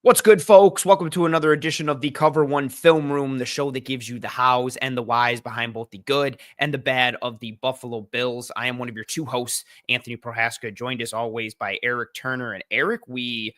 What's good, folks? Welcome to another edition of the Cover One Film Room, the show that gives you the hows and the whys behind both the good and the bad of the Buffalo Bills. I am one of your two hosts, Anthony Prohaska, joined as always by Erik Turner. And Erik, we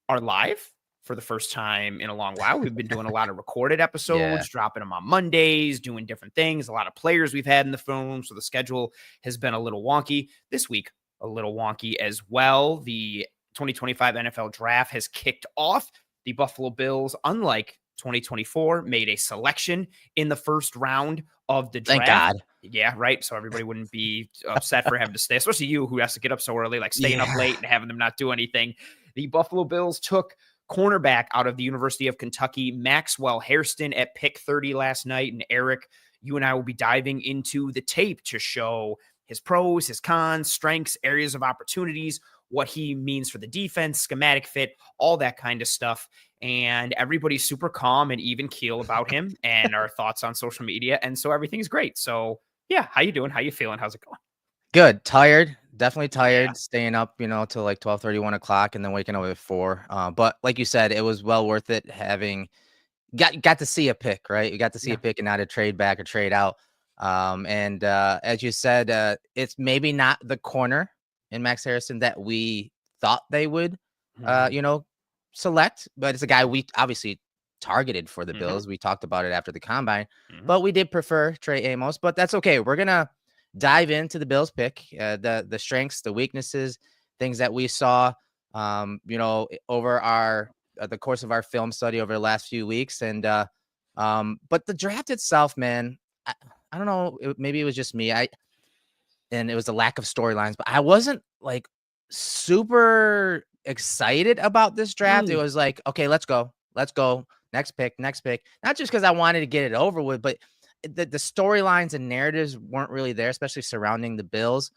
are live for the first time in a long while. We've been doing a lot of recorded episodes, dropping them on Mondays, doing different things. A lot of players we've had in the film room, so the schedule has been a little wonky. This week, a little wonky as well. The 2025 NFL draft has kicked off. The Buffalo Bills, unlike 2024, made a selection in the first round of the draft. Thank God. Yeah, right. So everybody wouldn't be upset for having to stay, especially you who has to get up so early, like staying up late and having them not do anything. The Buffalo Bills took cornerback out of the University of Kentucky, Maxwell Hairston, at pick 30 last night. And Erik, you and I will be diving into the tape to show his pros, his cons, strengths, areas of opportunities, what he means for the defense, schematic fit, all that kind of stuff. And everybody's super calm and even keel about him and our thoughts on social media. And so everything's great. So yeah, how you doing? How you feeling? How's it going? Good. Tired. Definitely tired. Staying up, till like 12:30, 1 o'clock, and then waking up at 4. But like you said, it was well worth it having got to see a pick, right? You got to see a pick and not a trade back or trade out. As you said, it's maybe not the corner in Max Hairston that we thought they would, select, but it's a guy we obviously targeted for the Bills. We talked about it after the combine, but we did prefer Trey Amos, but that's okay. We're going to dive into the Bills pick, the strengths, the weaknesses, things that we saw, over the course of our film study over the last few weeks. And, but the draft itself, man, I don't know, maybe it was just me. And it was the lack of storylines, but I wasn't like super excited about this draft. It was like, okay, let's go. Next pick. Not just because I wanted to get it over with, but the storylines and narratives weren't really there, especially surrounding the Bills.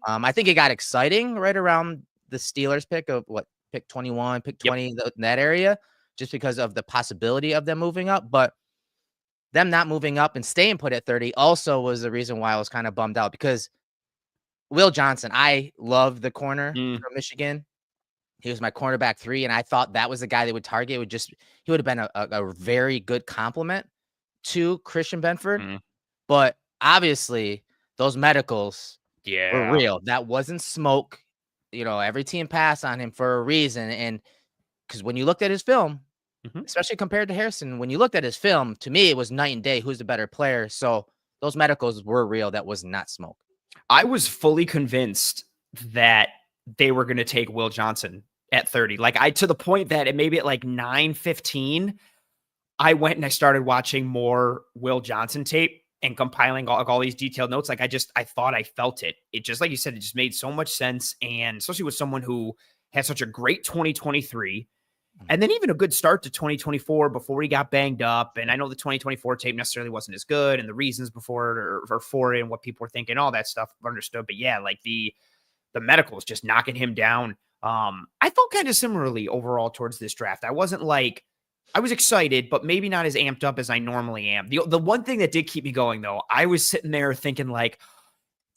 I think it got exciting right around the Steelers pick of pick 21, pick 20, in that area, just because of the possibility of them moving up. But them not moving up and staying put at 30 also was the reason why I was kind of bummed out, because Will Johnson, I love the corner from Michigan. He was my cornerback 3, and I thought that was the guy they would target. He would have been a very good compliment to Christian Benford. But obviously, those medicals were real. That wasn't smoke. Every team passed on him for a reason. And because when you looked at his film, especially compared to Hairston, when you looked at his film, to me, it was night and day who's the better player. So those medicals were real. That was not smoke. I was fully convinced that they were going to take Will Johnson at 30. To the point that it maybe at like 9:15, I went and I started watching more Will Johnson tape and compiling all these detailed notes. I thought I felt it. It just, like you said, it just made so much sense. And especially with someone who had such a great 2023 and then even a good start to 2024 before he got banged up. And I know the 2024 tape necessarily wasn't as good, and the reasons before it or for it and what people were thinking, all that stuff understood. But yeah, like the medicals just knocking him down. I felt kind of similarly overall towards this draft. I wasn't like, I was excited, but maybe not as amped up as I normally am. The one thing that did keep me going, though, I was sitting there thinking, like,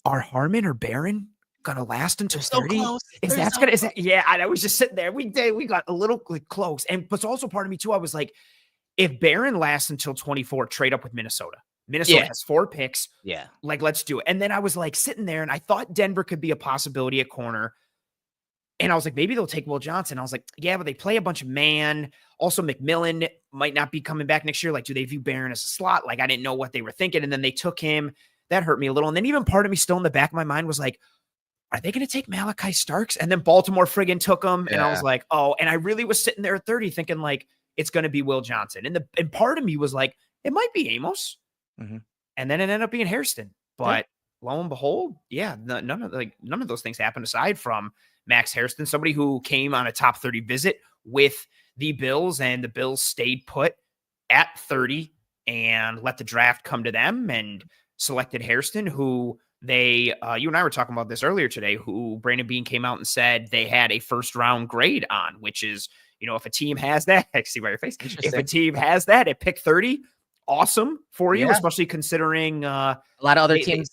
are Harmon or Barron gonna last until 30? Yeah, I was just sitting there. We got a little close. But also part of me too, I was like, if Barron lasts until 24, trade up with Minnesota. Minnesota has 4 picks. Yeah. Like, let's do it. And then I was like sitting there and I thought Denver could be a possibility at corner. And I was like, maybe they'll take Will Johnson. I was like, yeah, but they play a bunch of man. Also, McMillan might not be coming back next year. Like, do they view Barron as a slot? Like, I didn't know what they were thinking. And then they took him. That hurt me a little. And then even part of me still in the back of my mind was like, are they going to take Malachi Starks? And then Baltimore friggin' took him. And I was like, oh, and I really was sitting there at 30 thinking like, it's going to be Will Johnson. And part of me was like, it might be Amos. And then it ended up being Hairston. But lo and behold, none of those things happened aside from Max Hairston, somebody who came on a top 30 visit with the Bills, and the Bills stayed put at 30 and let the draft come to them and selected Hairston, who they, you and I were talking about this earlier today, who Brandon Beane came out and said they had a first round grade on, which is, if a team has that, I see by your face, if a team has that at pick 30, awesome for you, especially considering a lot of other teams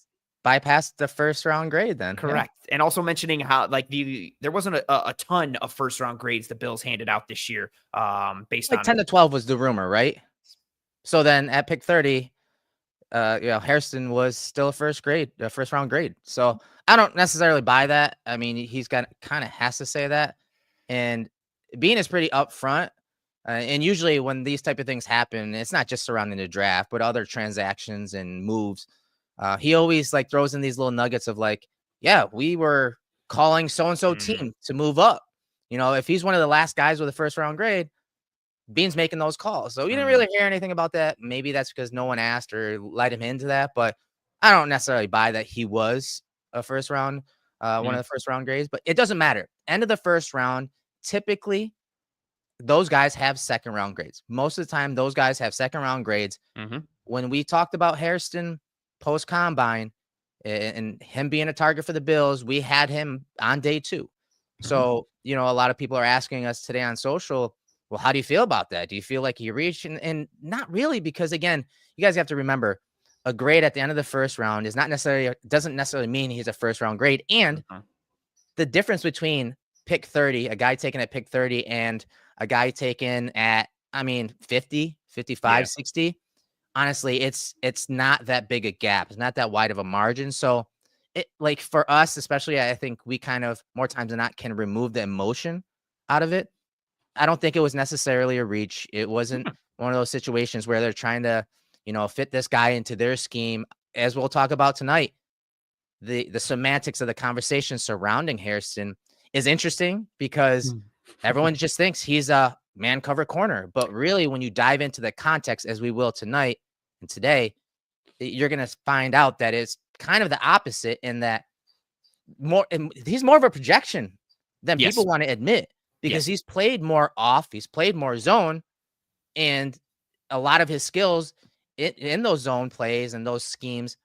bypassed the first round grade then. Correct. Yeah. And also mentioning how like there wasn't a ton of first round grades the Bills handed out this year. Based like on 10 to 12 was the rumor, right? So then at pick 30, Hairston was still a first round grade. So I don't necessarily buy that. I mean, he's got kind of has to say that. And Bean is pretty upfront. And usually when these type of things happen, it's not just surrounding the draft, but other transactions and moves. He always like throws in these little nuggets of like, yeah, we were calling so-and-so team to move up. You know, if he's one of the last guys with a first round grade, Bean's making those calls. So we didn't really hear anything about that. Maybe that's because no one asked or let him into that, but I don't necessarily buy that he was a first round, one of the first round grades, but it doesn't matter. End of the first round, typically those guys have second round grades. Most of the time, those guys have second round grades. When we talked about Hairston post combine and him being a target for the Bills, we had him on day 2. So, you know, a lot of people are asking us today on social, well, how do you feel about that? Do you feel like he reached? And not really, because again, you guys have to remember a grade at the end of the first round doesn't necessarily mean he's a first round grade. And the difference between pick 30, a guy taken at pick 30 and a guy taken at, 50, 55, 60, honestly, it's not that big a gap. It's not that wide of a margin. So it, like for us, especially, I think we kind of more times than not can remove the emotion out of it. I don't think it was necessarily a reach. It wasn't one of those situations where they're trying to, you know, fit this guy into their scheme. As we'll talk about tonight, the semantics of the conversation surrounding Hairston is interesting because everyone just thinks he's a man cover corner. But really, when you dive into the context, as we will tonight and today, you're going to find out that it's kind of the opposite in that he's more of a projection than people want to admit. Because he's played more off, he's played more zone, and a lot of his skills in those zone plays and those schemes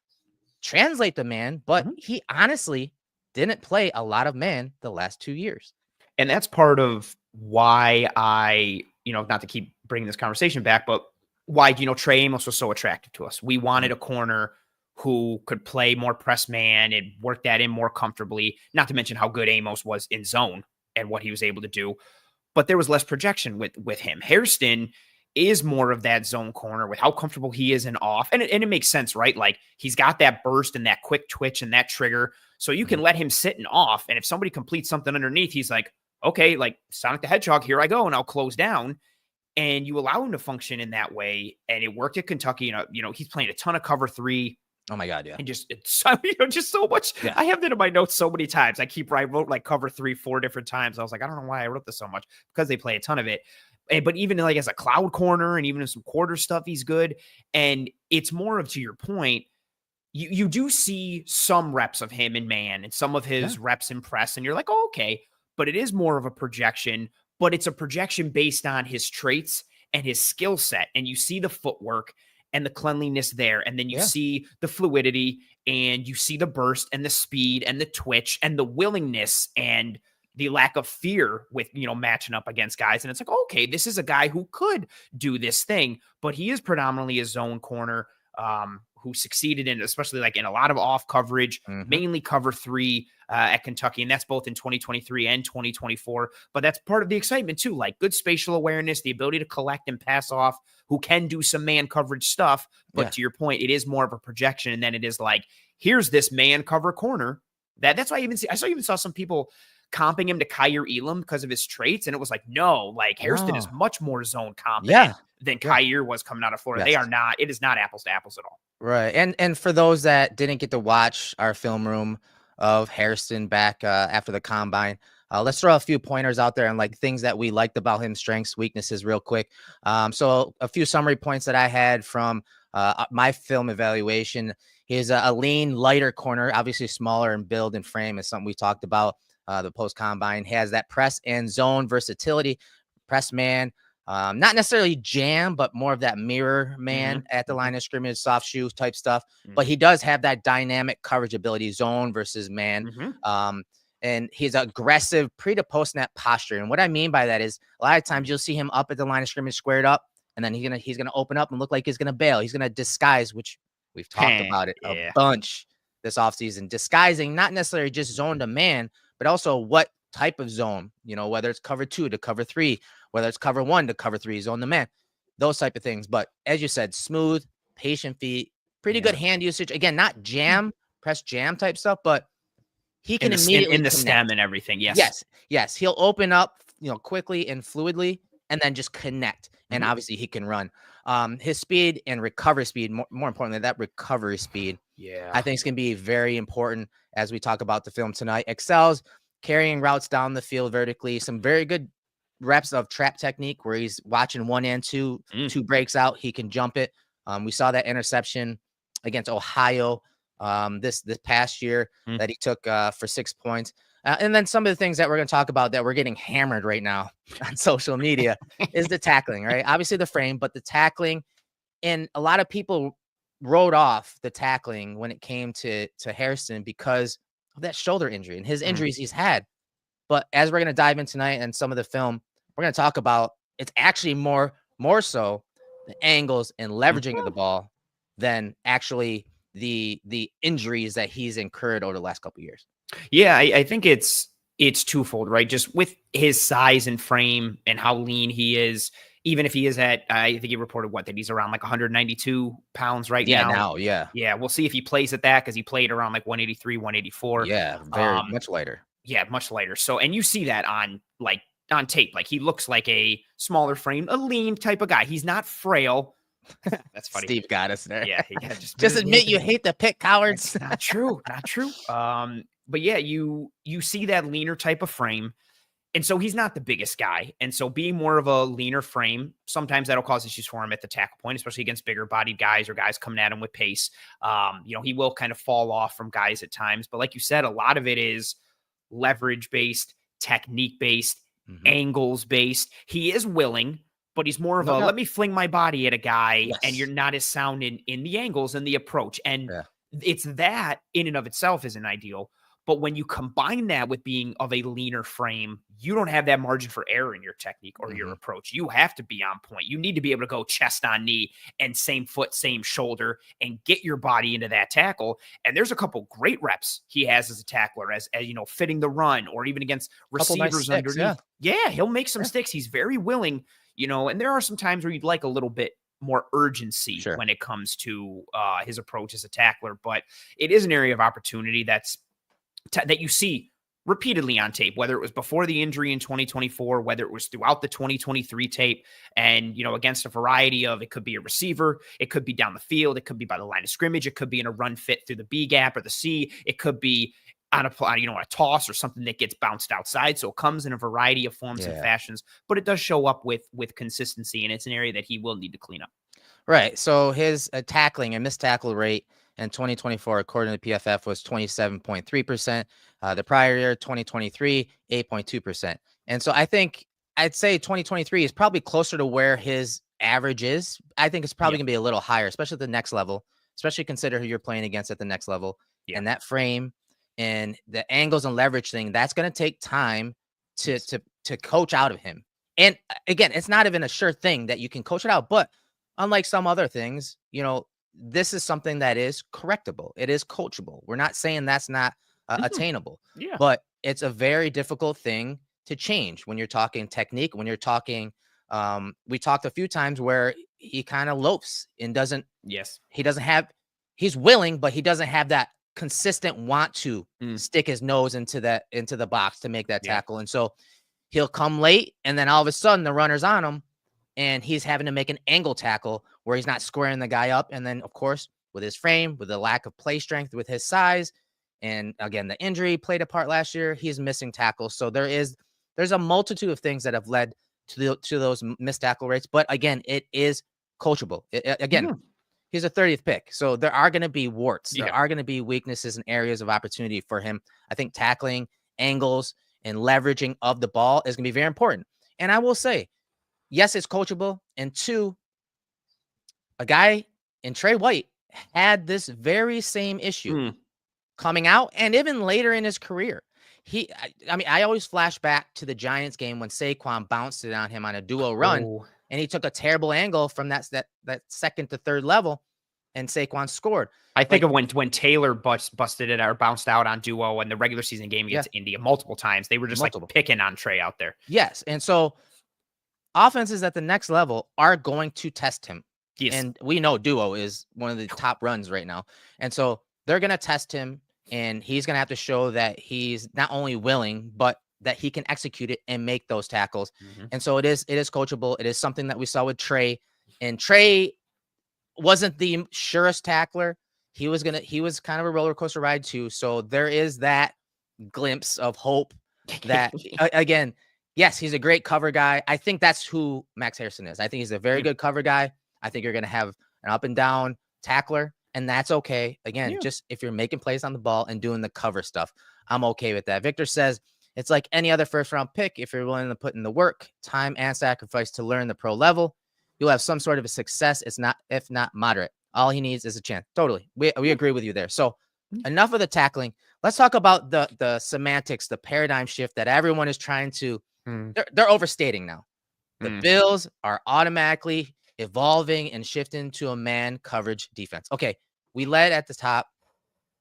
translate to man, but he honestly didn't play a lot of man the last 2 years. And that's part of why I, you know, not to keep bringing this conversation back, but why, you know, Trey Amos was so attractive to us. We wanted a corner who could play more press man and work that in more comfortably, not to mention how good Amos was in zone and what he was able to do, but there was less projection with him. Hairston is more of that zone corner with how comfortable he is in off. And it makes sense, right? Like he's got that burst and that quick twitch and that trigger. So you can let him sit in off. And if somebody completes something underneath, he's like, okay, like Sonic the Hedgehog, here I go. And I'll close down. And you allow him to function in that way. And it worked at Kentucky. You know, he's playing a ton of cover 3. Oh my God, yeah. And just so much. Yeah. I have that in my notes so many times. I wrote like cover 3, 4 different times. I was like, I don't know why I wrote this so much, because they play a ton of it. But even like as a cloud corner and even in some quarter stuff, he's good. And it's more of, to your point, you do see some reps of him in man and some of his reps in press, and you're like, oh, okay. But it is more of a projection, but it's a projection based on his traits and his skill set. And you see the footwork and the cleanliness there. And then you see the fluidity and you see the burst and the speed and the twitch and the willingness and the lack of fear with, you know, matching up against guys. And it's like, okay, this is a guy who could do this thing, but he is predominantly a zone corner who succeeded in, especially like in a lot of off coverage, mainly cover 3 at Kentucky. And that's both in 2023 and 2024. But that's part of the excitement too, like good spatial awareness, the ability to collect and pass off, who can do some man coverage stuff. But to your point, it is more of a projection. And then it is like, here's this man cover corner. That's why I even saw some people comping him to Kyer Elam because of his traits. And it was like, no, like Hairston is much more zone competent than Kyer was coming out of Florida. They are not, it is not apples to apples at all. Right. And for those that didn't get to watch our film room of Hairston back after the combine, let's throw a few pointers out there and like things that we liked about him, strengths, weaknesses real quick. So a few summary points that I had from my film evaluation. He's a lean, lighter corner, obviously smaller in build and frame is something we talked about. The post combine has that press and zone versatility, press man, not necessarily jam, but more of that mirror man at the line of scrimmage, soft shoe type stuff. But he does have that dynamic coverage ability, zone versus man. And he's aggressive pre to post snap posture. And what I mean by that is a lot of times you'll see him up at the line of scrimmage squared up, and then he's gonna open up and look like he's gonna bail. He's gonna disguise, which we've talked about it a bunch. this offseason, disguising not necessarily just zone to man, but also what type of zone, whether it's cover 2 to cover 3, whether it's cover 1 to cover 3, zone to man, those type of things. But as you said, smooth, patient feet, pretty good hand usage. Again, not press jam type stuff, but he can immediately in the connect. Stem and everything. Yes. He'll open up, quickly and fluidly, and then just connect. And obviously he can run. His speed and recovery speed, more importantly, that recovery speed, I think is going to be very important as we talk about the film tonight. Excels carrying routes down the field vertically. Some very good reps of trap technique where he's watching 1 and 2, 2 breaks out. He can jump it. We saw that interception against Ohio this past year that he took for 6 points. And then some of the things that we're going to talk about that we're getting hammered right now on social media is the tackling, right? Obviously the frame, but the tackling. And a lot of people wrote off the tackling when it came to Hairston because of that shoulder injury and his injuries he's had. But as we're going to dive in tonight and some of the film, we're going to talk about it's actually more so the angles and leveraging of the ball than actually the injuries that he's incurred over the last couple of years. Yeah, I think it's twofold, right? Just with his size and frame and how lean he is, even if he is at, I think he reported that he's around like 192 pounds right now. Yeah. We'll see if he plays at that because he played around like 183, 184. Yeah, very much lighter. Yeah, much lighter. So, and you see that on tape. Like he looks like a smaller frame, a lean type of guy. He's not frail. That's funny. Steve got us there. Yeah. Just admit you hate the pick, cowards. That's not true. Not true. But yeah, you see that leaner type of frame. And so he's not the biggest guy. And so being more of a leaner frame, sometimes that'll cause issues for him at the tackle point, especially against bigger bodied guys or guys coming at him with pace. He will kind of fall off from guys at times. But like you said, a lot of it is leverage based, technique based, angles based. He is willing, but he's more of let me fling my body at a guy and you're not as sound in the angles and the approach. And it's that in and of itself isn't ideal. But when you combine that with being of a leaner frame, you don't have that margin for error in your technique or your approach. You have to be on point. You need to be able to go chest on knee and same foot, same shoulder and get your body into that tackle. And there's a couple great reps he has as a tackler, as fitting the run or even against receivers nice underneath. Yeah, he'll make some sticks. He's very willing, and there are some times where you'd like a little bit more urgency when it comes to his approach as a tackler. But it is an area of opportunity that you see repeatedly on tape, whether it was before the injury in 2024, whether it was throughout the 2023 tape, and, against a variety of, it could be a receiver, it could be down the field, it could be by the line of scrimmage, it could be in a run fit through the B gap or the C, it could be on a toss or something that gets bounced outside. So it comes in a variety of forms and fashions, but it does show up with consistency, and it's an area that he will need to clean up. Right. So his tackling and missed tackle rate in 2024, according to PFF, was 27.3%. The prior year, 2023, 8.2%. And so I'd say 2023 is probably closer to where his average is. I think it's probably going to be a little higher, especially at the next level, especially consider who you're playing against at the next level. And that frame and the angles and leverage thing, that's going to take time to coach out of him. And again, it's not even a sure thing that you can coach it out, but unlike some other things, this is something that is correctable. It is coachable. We're not saying that's not attainable, but it's a very difficult thing to change when you're talking technique, when you're talking, we talked a few times where he kind of loafs and he's willing, but he doesn't have that consistent want to stick his nose into the box to make that tackle. And so he'll come late and then all of a sudden the runner's on him and he's having to make an angle tackle where he's not squaring the guy up. And then, of course, with his frame, with the lack of play strength, with his size, and again, the injury played a part last year, he's missing tackles. So there's a multitude of things that have led to those missed tackle rates. But again, it is coachable. He's a 30th pick. So there are going to be warts. There are going to be weaknesses and areas of opportunity for him. I think tackling, angles, and leveraging of the ball is going to be very important. And I will say, yes, it's coachable. And two, a guy in Trey White had this very same issue coming out and even later in his career. I always flash back to the Giants game when Saquon bounced it on him on a duo run and he took a terrible angle from that second to third level and Saquon scored. I think of when Taylor busted it or bounced out on duo in the regular season game against India multiple times. They were just like picking on Trey out there. Yes. And so offenses at the next level are going to test him. Yes. And we know duo is one of the top runs right now. And so they're going to test him, and he's going to have to show that he's not only willing, but that he can execute it and make those tackles. And so it is coachable. It is something that we saw with Trey, and Trey wasn't the surest tackler. He was kind of a roller coaster ride too. So there is that glimpse of hope that again, yes, he's a great cover guy. I think that's who Max Hairston is. I think he's a very good cover guy. I think you're going to have an up and down tackler, and that's okay. Again, just if you're making plays on the ball and doing the cover stuff, I'm okay with that. Victor says it's like any other first round pick. If you're willing to put in the work, time, and sacrifice to learn the pro level, you'll have some sort of a success. It's not, if not moderate. All he needs is a chance. Totally. We agree with you there. So enough of the tackling. Let's talk about the semantics, the paradigm shift that everyone is trying to, they're overstating now. The Bills are automatically evolving and shifting to a man coverage defense. Okay. We led at the top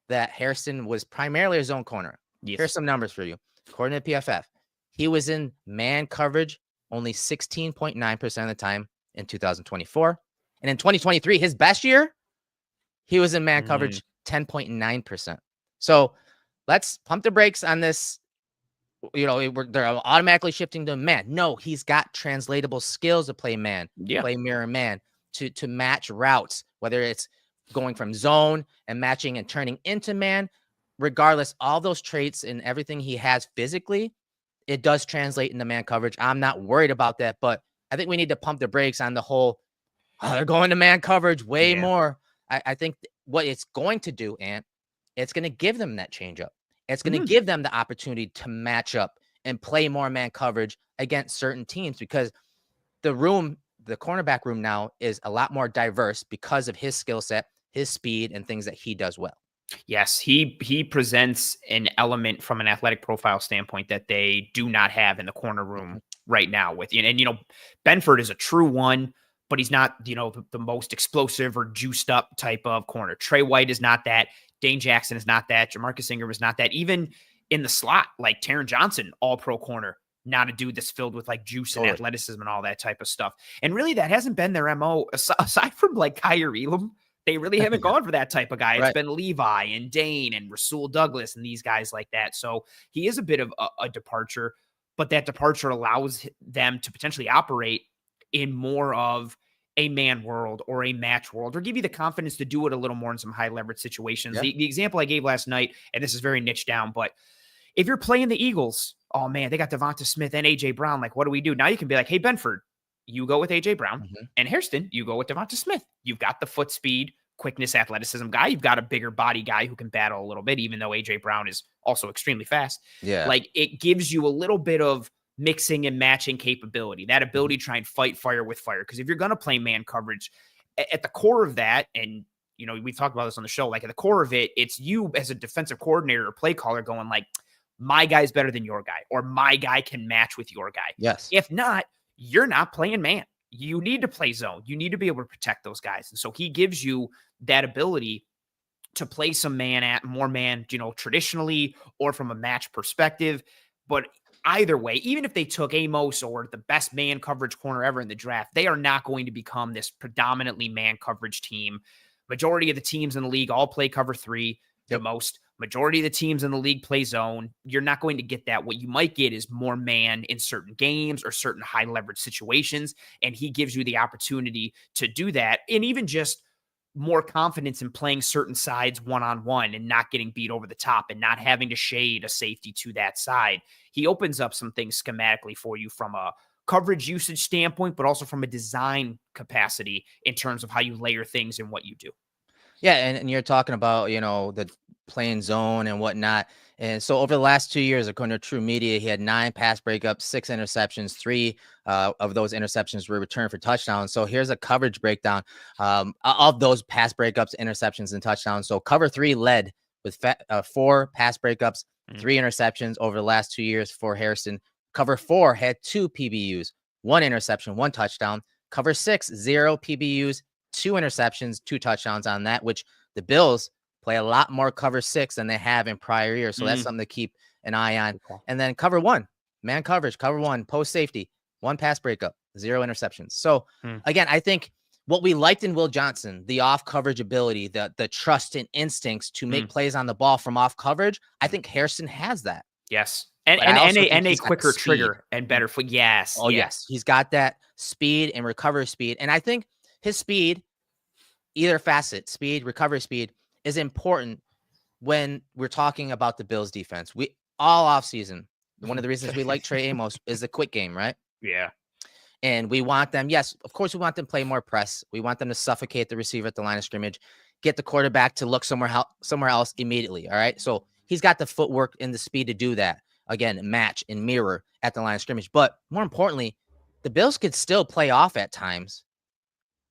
that Hairston was primarily a zone corner. Here's some numbers for you. According to PFF, he was in man coverage only 16.9% of the time in 2024. And in 2023, his best year, he was in man coverage 10.9%. So let's pump the brakes on this. You know, they're automatically shifting to man. No, he's got translatable skills to play man, play mirror man, to match routes, whether it's going from zone and matching and turning into man. Regardless, all those traits and everything he has physically, it does translate into man coverage. I'm not worried about that, but I think we need to pump the brakes on the whole, they're going to man coverage way more. I think what it's going to do, Ant, it's going to give them that change up. It's going to give them the opportunity to match up and play more man coverage against certain teams, because the cornerback room now is a lot more diverse because of his skill set, his speed, and things that he does well. Yes, he presents an element from an athletic profile standpoint that they do not have in the corner room right now with you. And, Benford is a true one, but he's not, the most explosive or juiced up type of corner. Trey White is not that. Dane Jackson is not that. Jamarcus Ingram is not that. Even in the slot, like Taron Johnson, all pro corner, not a dude that's filled with like juice and athleticism and all that type of stuff. And really that hasn't been their MO aside from like Kyer Elam. They really haven't gone for that type of guy. It's been Levi and Dane and Rasul Douglas and these guys like that. So he is a bit of a departure, but that departure allows them to potentially operate in more of a man world or a match world, or give you the confidence to do it a little more in some high leverage situations. The example I gave last night, and this is very niche down, but if you're playing the Eagles, oh man, they got Devonta Smith and AJ Brown. Like, what do we do? Now you can be like, hey, Benford, you go with AJ Brown, and Hairston, you go with Devonta Smith. You've got the foot speed, quickness, athleticism guy. You've got a bigger body guy who can battle a little bit, even though AJ Brown is also extremely fast. Like, it gives you a little bit of mixing and matching capability, that ability to try and fight fire with fire. Because if you're going to play man coverage, at the core of that, and we've talked about this on the show, like at the core of it, it's you as a defensive coordinator or play caller going like, my guy's better than your guy, or my guy can match with your guy. If not, you're not playing man. You need to play zone. You need to be able to protect those guys. And so he gives you that ability to play some more man, traditionally or from a match perspective. But either way, even if they took Amos or the best man coverage corner ever in the draft, they are not going to become this predominantly man coverage team. Majority of the teams in the league all play cover 3. The most majority of the teams in the league play zone. You're not going to get that. What you might get is more man in certain games or certain high leverage situations. And he gives you the opportunity to do that. And even just more confidence in playing certain sides one-on-one and not getting beat over the top and not having to shade a safety to that side. He opens up some things schematically for you from a coverage usage standpoint, but also from a design capacity in terms of how you layer things and what you do. Yeah, and you're talking about, the playing zone and whatnot. And so over the last 2 years, according to True Media, he had 9 pass breakups, 6 interceptions. 3 of those interceptions were returned for touchdowns. So here's a coverage breakdown of those pass breakups, interceptions, and touchdowns. So cover 3 led with 4 pass breakups, 3 interceptions over the last 2 years for Hairston. Cover 4 had 2 PBUs, 1 interception, 1 touchdown. Cover 6, 0 PBUs, 2 interceptions, 2 touchdowns on that, which the Bills play a lot more cover 6 than they have in prior years. So that's something to keep an eye on. And then cover 1, man coverage, cover 1, post safety, 1 pass breakup, 0 interceptions. So again, I think what we liked in Will Johnson, the off coverage ability, the trust and instincts to make plays on the ball from off coverage, I think Hairston has that. Yes. And a quicker trigger and better foot. Yes. Oh, yes. He's got that speed and recovery speed. And I think his speed, either facet, speed, recovery speed, is important when we're talking about the Bills defense. We all offseason, one of the reasons we like Trey Amos is the quick game, right? Yeah. And we want them, yes, of course, we want them to play more press. We want them to suffocate the receiver at the line of scrimmage, get the quarterback to look somewhere else immediately. All right. So he's got the footwork and the speed to do that. Again, match and mirror at the line of scrimmage. But more importantly, the Bills could still play off at times.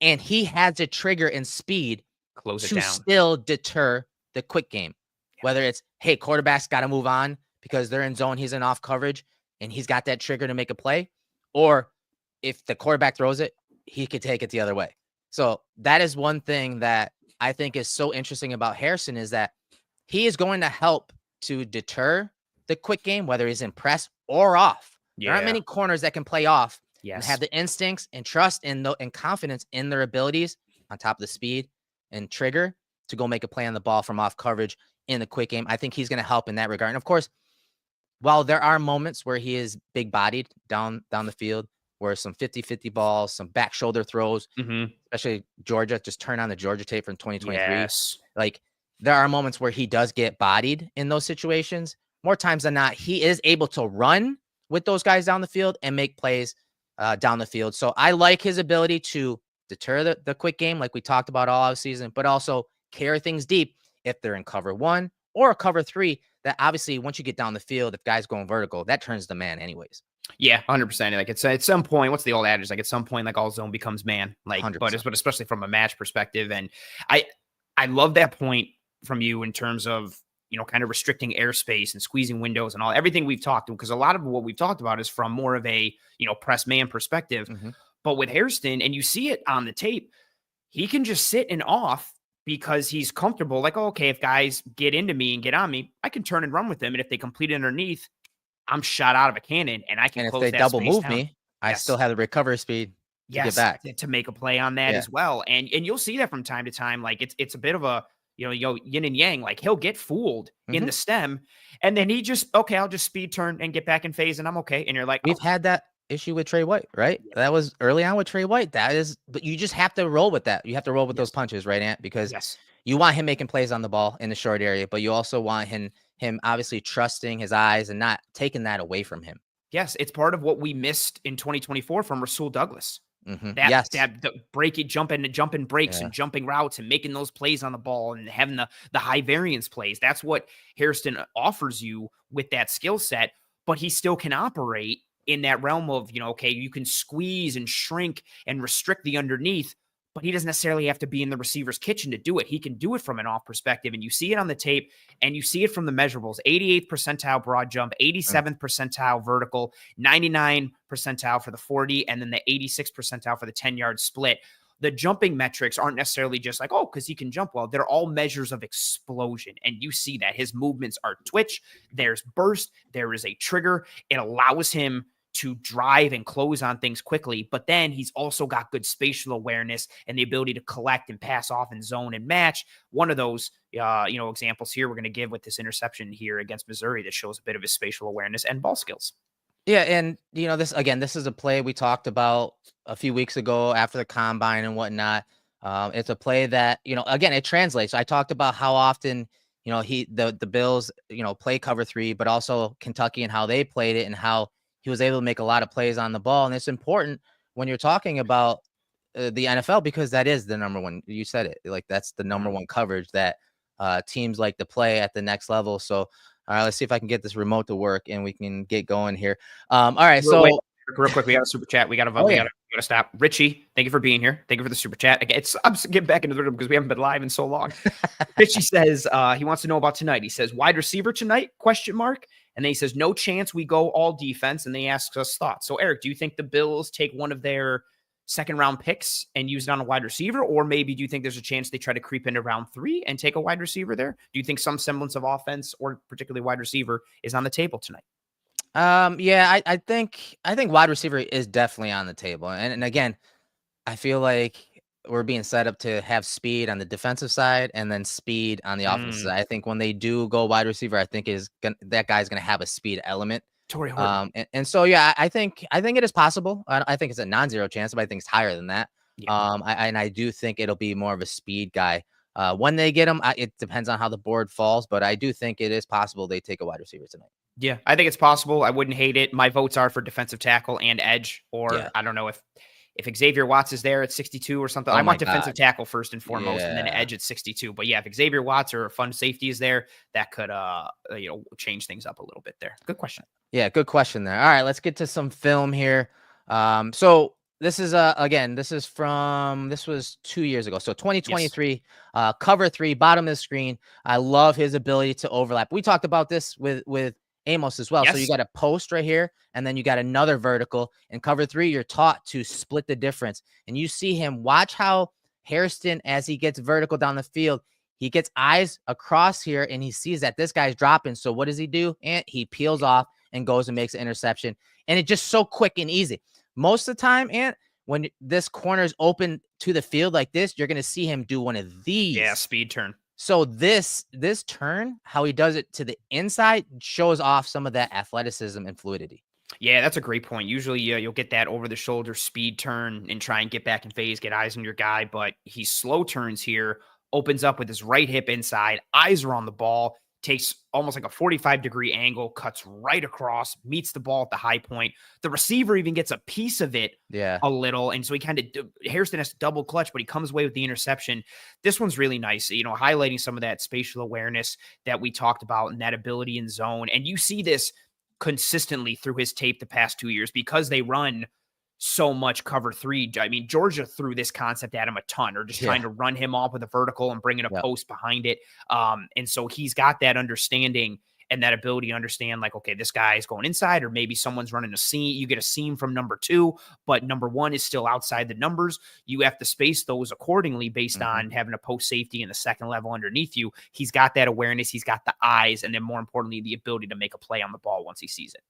And he has the trigger and speed to still deter the quick game. Yeah. Whether it's, hey, quarterback's got to move on because they're in zone, he's in off coverage, and he's got that trigger to make a play. Or if the quarterback throws it, he could take it the other way. So that is one thing that I think is so interesting about Hairston is that he is going to help to deter the quick game, whether he's in press or off. Yeah. There aren't many corners that can play off and have the instincts and trust and confidence in their abilities on top of the speed and trigger to go make a play on the ball from off coverage in the quick game. I think he's going to help in that regard. And of course, while there are moments where he is big bodied down the field, where some 50-50 balls, some back shoulder throws, especially Georgia, just turn on the Georgia tape from 2023. Yes. Like there are moments where he does get bodied in those situations. More times than not, he is able to run with those guys down the field and make plays down the field. So I like his ability to deter the quick game like we talked about all season, but also carry things deep if they're in cover 1 or cover 3, that obviously once you get down the field, if guys going vertical, that turns the man anyways. Yeah, 100%. Like it's at some point, what's the old adage? Like at some point, like all zone becomes man. Like, 100%. but especially from a match perspective, and I love that point from you in terms of kind of restricting airspace and squeezing windows and everything we've talked, because a lot of what we've talked about is from more of a press man perspective. But with Hairston, and you see it on the tape, he can just sit and off because he's comfortable. Like, oh, okay, if guys get into me and get on me, I can turn and run with them, and if they complete underneath, I'm shot out of a cannon, and I can and close if they that double move down. me, I still have the recovery speed to get back to make a play on that as well. And you'll see that from time to time. Like it's a bit of a yin and yang. Like he'll get fooled in the stem, and then he just I'll just speed turn and get back in phase, and I'm okay. And you're like, we've had that issue with Trey White, right? Yeah. That was early on with Trey White. But you just have to roll with that. You have to roll with those punches, right, Ant? Because you want him making plays on the ball in the short area, but you also want him obviously trusting his eyes and not taking that away from him. Yes, it's part of what we missed in 2024 from Rasul Douglas. That breaking, jumping breaks and jumping routes and making those plays on the ball and having the high variance plays. That's what Hairston offers you with that skill set, but he still can operate in that realm of, you can squeeze and shrink and restrict the underneath, but he doesn't necessarily have to be in the receiver's kitchen to do it. He can do it from an off perspective, and you see it on the tape, and you see it from the measurables. 88th percentile broad jump, 87th percentile vertical, 99 percentile for the 40, and then the 86th percentile for the 10-yard split. The jumping metrics aren't necessarily just like, because he can jump well. They're all measures of explosion, and you see that. His movements are twitch, there's burst, there is a trigger. It allows him to drive and close on things quickly, but then he's also got good spatial awareness and the ability to collect and pass off in zone and match. One of those, examples here we're going to give with this interception here against Missouri that shows a bit of his spatial awareness and ball skills. Yeah, and this is a play we talked about a few weeks ago after the combine and whatnot. It's a play that again, it translates. I talked about how often the Bills play cover 3, but also Kentucky and how they played it and how he was able to make a lot of plays on the ball. And it's important when you're talking about the NFL, because that is the number one. You said it, like that's the number one coverage that teams like to play at the next level. So, all right, let's see if I can get this remote to work and we can get going here. All right. So real quick, we got a super chat. We got to vote. We got to stop. Richie, thank you for being here. Thank you for the super chat. Again, I'm just getting back into the room because we haven't been live in so long. Richie says he wants to know about tonight. He says wide receiver tonight? ? And then he says, no chance we go all defense. And then he asks us thoughts. So, Erik, do you think the Bills take one of their second round picks and use it on a wide receiver? Or maybe do you think there's a chance they try to creep into round 3 and take a wide receiver there? Do you think some semblance of offense or particularly wide receiver is on the table tonight? Yeah, I think wide receiver is definitely on the table. And again, I feel like we're being set up to have speed on the defensive side and then speed on the offensive side. I think when they do go wide receiver, I think that guy's going to have a speed element. Torrey Horton. And so, yeah, I think it is possible. I think it's a non-zero chance, but I think it's higher than that. Yeah. I do think it'll be more of a speed guy. When they get him, it depends on how the board falls, but I do think it is possible they take a wide receiver tonight. Yeah, I think it's possible. I wouldn't hate it. My votes are for defensive tackle and edge, or I don't know if Xavier Watts is there at 62 or something. I want defensive tackle first and foremost, and then edge at 62. But yeah, if Xavier Watts or a fun safety is there, that could change things up a little bit there. Good question. Yeah, good question there. All right, let's get to some film here. So this is again, this was 2 years ago. So 2023, cover 3, bottom of the screen. I love his ability to overlap. We talked about this with Amos as well. Yes. So you got a post right here, and then you got another vertical. In cover 3, you're taught to split the difference. And you see him, watch how Hairston, as he gets vertical down the field, he gets eyes across here, and he sees that this guy's dropping. So what does he do? And he peels off and goes and makes an interception. And it's just so quick and easy. Most of the time, and when this corner is open to the field like this, you're going to see him do one of these. Yeah, speed turn. So this turn, how he does it to the inside, shows off some of that athleticism and fluidity. Yeah, that's a great point. Usually you'll get that over-the-shoulder speed turn and try and get back in phase, get eyes on your guy, but he slow turns here, opens up with his right hip inside, eyes are on the ball, takes almost like a 45-degree angle, cuts right across, meets the ball at the high point. The receiver even gets a piece of it a little, and so he kind of Hairston has to double clutch, but he comes away with the interception. This one's really nice, highlighting some of that spatial awareness that we talked about and that ability in zone. And you see this consistently through his tape the past 2 years because they run so much cover 3. I mean, Georgia threw this concept at him a ton, or just trying to run him off with a vertical and bring in a post behind it. And so he's got that understanding and that ability to understand, like, okay, this guy is going inside, or maybe someone's running a seam. You get a seam from number 2, but number 1 is still outside the numbers. You have to space those accordingly based on having a post safety in the second level underneath you. He's got that awareness. He's got the eyes, and then more importantly, the ability to make a play on the ball once he sees it.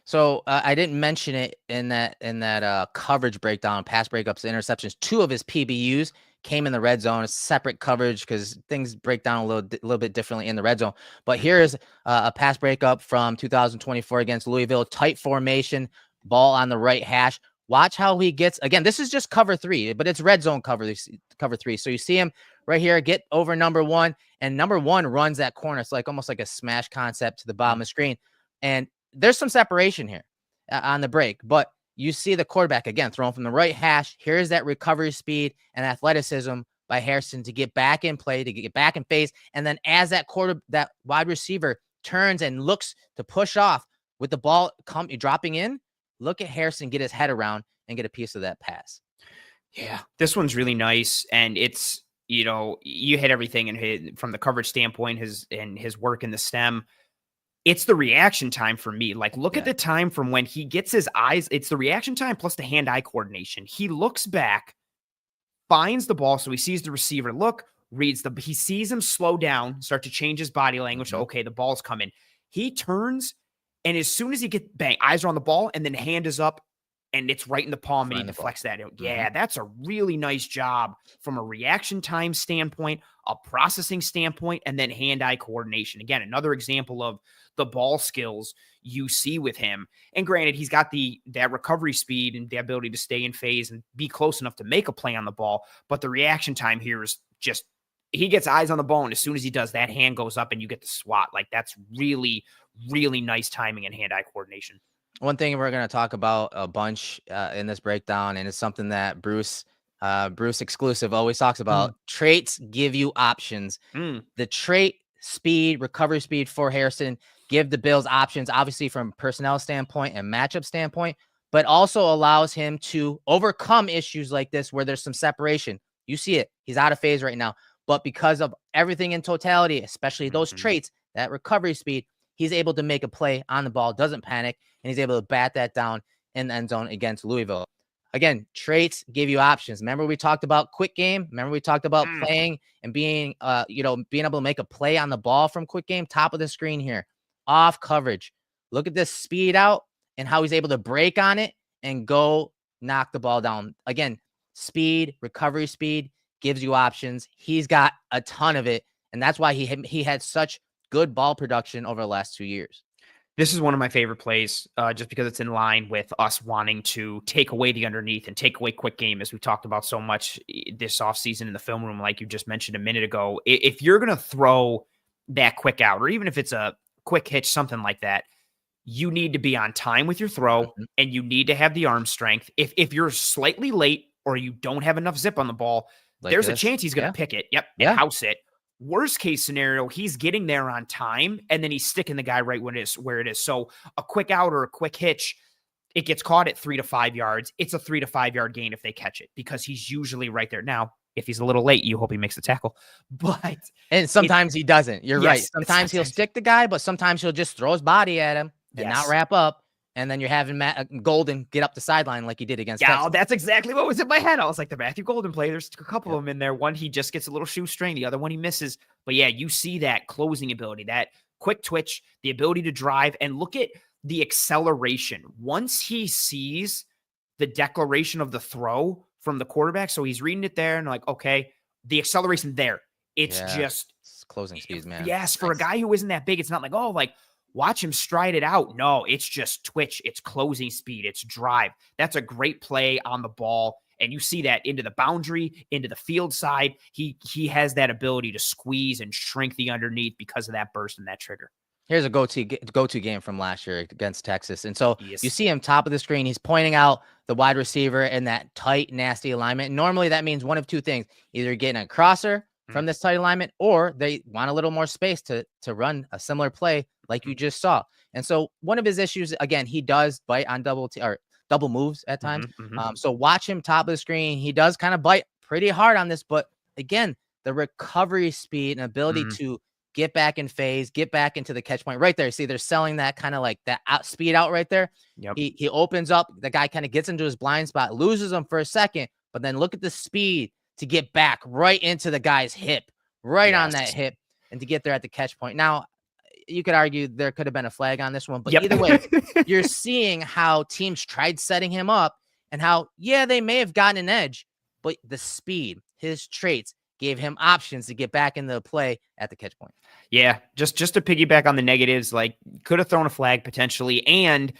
So I didn't mention it in that coverage breakdown, pass breakups, interceptions. 2 of his PBUs came in the red zone. It's separate coverage because things break down a little bit differently in the red zone. But here's a pass breakup from 2024 against Louisville. Tight formation, ball on the right hash. Watch how he gets, again, this is just cover 3, but it's red zone cover 3. So you see him right here, get over number 1, and number 1 runs that corner. It's like almost like a smash concept to the bottom of the screen. And there's some separation here on the break, but you see the quarterback again thrown from the right hash. Here's that recovery speed and athleticism by Hairston to get back in play, to get back in phase. And then as that wide receiver turns and looks to push off with the ball dropping in, look at Hairston get his head around and get a piece of that pass. Yeah, this one's really nice. And it's, you hit everything from the coverage standpoint, his work in the stem. It's the reaction time for me. Like, look at the time from when he gets his eyes. It's the reaction time plus the hand-eye coordination. He looks back, finds the ball, so he sees the receiver look, he sees him slow down, start to change his body language. So, okay, the ball's coming. He turns, and as soon as he gets eyes are on the ball, and then hand is up, and it's right in the palm, and he deflects that. Yeah, that's a really nice job from a reaction time standpoint, a processing standpoint, and then hand-eye coordination. Again, another example of the ball skills you see with him. And granted, he's got that recovery speed and the ability to stay in phase and be close enough to make a play on the ball. But the reaction time here is just, he gets eyes on the ball, and as soon as he does, that hand goes up and you get the swat. Like, that's really, really nice timing and hand-eye coordination. One thing we're going to talk about a bunch in this breakdown, and it's something that Bruce exclusive always talks about. Traits give you options. The trait speed, recovery speed for Hairston give the Bills options, obviously from personnel standpoint and matchup standpoint, but also allows him to overcome issues like this where there's some separation. You see it. He's out of phase right now. But because of everything in totality, especially those traits, that recovery speed, he's able to make a play on the ball, doesn't panic, and he's able to bat that down in the end zone against Louisville. again, traits give you options. Remember we talked about quick game. Remember we talked about playing and being being able to make a play on the ball from quick game. Top of the screen here, off coverage. Look at this speed out and how he's able to break on it and go knock the ball down. Again, speed, recovery speed gives you options. He's got a ton of it, and that's why he had such good ball production over the last 2 years. This is one of my favorite plays, just because it's in line with us wanting to take away the underneath and take away quick game, as we talked about so much this offseason in the film room, like you just mentioned a minute ago. If you're going to throw that quick out, or even if it's a quick hitch, something like that, you need to be on time with your throw, and you need to have the arm strength. If you're slightly late or you don't have enough zip on the ball, like there's a chance he's going to pick it. And house it. Worst case scenario, he's getting there on time, and then he's sticking the guy right when it is where it is. So a quick out or a quick hitch, it gets caught at 3 to 5 yards. It's a 3 to 5 yard gain if they catch it, because he's usually right there. Now, if he's a little late, you hope he makes the tackle. And sometimes he doesn't. You're right. Sometimes he'll stick the guy, but sometimes he'll just throw his body at him and not wrap up. And then you're having Golden get up the sideline like he did against Texas. That's exactly what was in my head. I was like, the Matthew Golden play, there's a couple of them in there. One, he just gets a little shoestring. The other one, he misses. But yeah, you see that closing ability, that quick twitch, the ability to drive. And look at the acceleration. Once he sees the declaration of the throw from the quarterback, so he's reading it there and like, okay, the acceleration there. It's just it's closing speeds, man. Yes, for a guy who isn't that big, it's not like, oh, like, watch him stride it out. No, it's just twitch. It's closing speed. It's drive. That's a great play on the ball. And you see that into the boundary, into the field side. He has that ability to squeeze and shrink the underneath because of that burst and that trigger. Here's a go-to game from last year against Texas. And so you see him top of the screen. He's pointing out the wide receiver in that tight, nasty alignment. And normally that means one of two things. Either getting a crosser from this tight alignment, or they want a little more space to run a similar play like you just saw. And so one of his issues, again, he does bite on double moves at times. So watch him top of the screen. He does kind of bite pretty hard on this, but again, the recovery speed and ability to get back in phase, get back into the catch point right there. See, they're selling that kind of like that speed out right there. He opens up, the guy kind of gets into his blind spot, loses him for a second, but then look at the speed to get back right into the guy's hip, on that hip, and to get there at the catch point. Now, you could argue there could have been a flag on this one, but either way, you're seeing how teams tried setting him up and how, they may have gotten an edge, but the speed, his traits gave him options to get back into the play at the catch point. Yeah, just to piggyback on the negatives, like could have thrown a flag potentially, and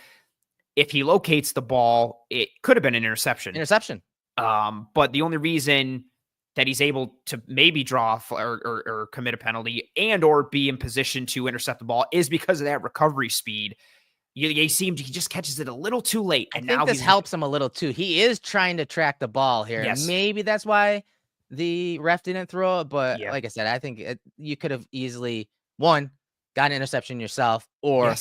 if he locates the ball, it could have been an interception. But the only reason that he's able to maybe draw or commit a penalty and or be in position to intercept the ball is because of that recovery speed. He just catches it a little too late. And I think this helps him a little too. He is trying to track the ball here. Yes. Maybe that's why the ref didn't throw it. But like I said, I think you could have easily, one, got an interception yourself, or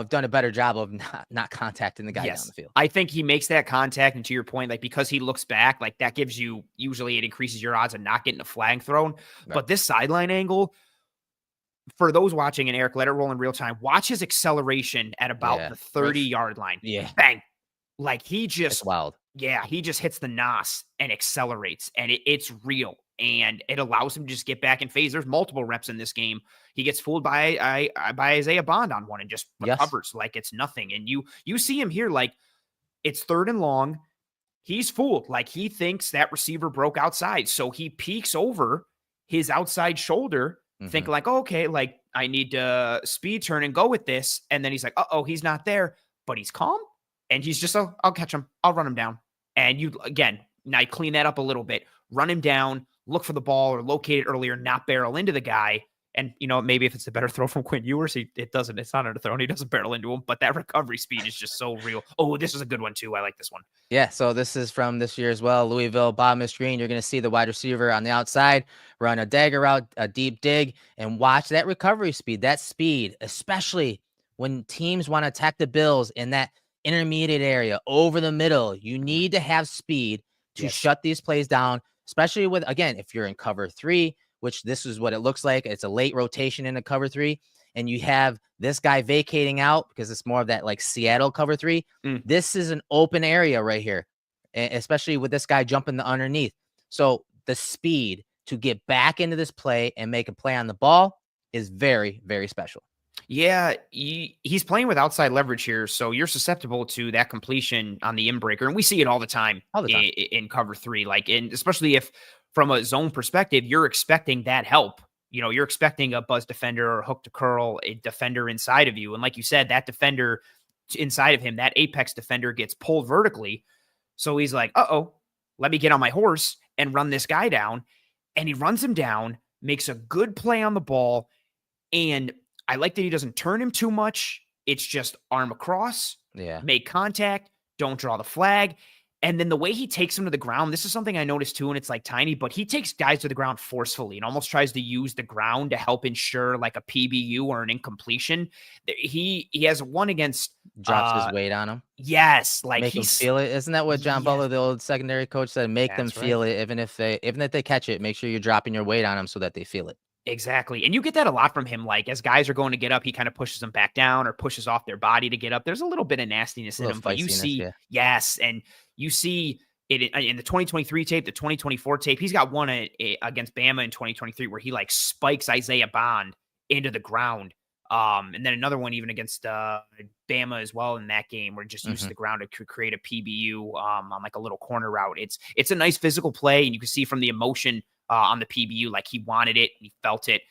done a better job of not contacting the guy down the field. I think he makes that contact, and to your point, like because he looks back, like that gives you, usually it increases your odds of not getting a flag thrown. Right. But this sideline angle, for those watching, and Eric, let it roll in real time, watch his acceleration at about the 30-yard line. Bang. Like it's wild. He just hits the nos and accelerates, and it's real. And it allows him to just get back in phase. There's multiple reps in this game. He gets fooled by Isaiah Bond on one and just recovers like it's nothing. And you see him here, like it's 3rd and long. He's fooled. Like he thinks that receiver broke outside. So he peeks over his outside shoulder, thinking like, okay, like I need to speed turn and go with this. And then he's like, he's not there, but he's calm. And he's just, I'll catch him. I'll run him down. And now you clean that up a little bit, run him down, look for the ball or locate it earlier, not barrel into the guy. And, maybe if it's a better throw from Quinn Ewers, it's not a throw and he doesn't barrel into him, but that recovery speed is just so real. Oh, this is a good one too. I like this one. Yeah. So this is from this year as well. Louisville, bottom of screen. You're going to see the wide receiver on the outside, run a dagger route, a deep dig, and watch that recovery speed, that speed, especially when teams want to attack the Bills in that intermediate area over the middle. You need to have speed to shut these plays down, especially with, again, if you're in cover 3, which this is what it looks like. It's a late rotation into cover 3, and you have this guy vacating out because it's more of that like Seattle cover 3. This is an open area right here. especially with this guy jumping the underneath. So the speed to get back into this play and make a play on the ball is very, very special. Yeah, he's playing with outside leverage here, so you're susceptible to that completion on the inbreaker, and we see it all the time, in cover 3. Like, and especially if from a zone perspective, you're expecting that help. You know, you're expecting a buzz defender or hook to curl a defender inside of you, and like you said, that defender inside of him, that apex defender, gets pulled vertically. So he's like, "Uh-oh, let me get on my horse and run this guy down," and he runs him down, makes a good play on the ball, and I like that he doesn't turn him too much. It's just arm across, make contact, don't draw the flag. And then the way he takes him to the ground, this is something I noticed too, and it's like tiny, but he takes guys to the ground forcefully and almost tries to use the ground to help ensure like a PBU or an incompletion. He has one against drops his weight on him. Yes, like make them feel it. Isn't that what John Butler, the old secondary coach, said? Make them feel it, even if they catch it. Make sure you're dropping your weight on them so that they feel it. Exactly. And you get that a lot from him. Like, as guys are going to get up, he kind of pushes them back down or pushes off their body to get up. There's a little bit of nastiness in him, but you see, and you see it in the 2023 tape, the 2024 tape. He's got one against Bama in 2023 where he like spikes Isaiah Bond into the ground. And then another one even against Bama as well in that game, where just used the ground to create a PBU on like a little corner route. It's a nice physical play, and you can see from the emotion on the PBU, like he wanted it, he felt it,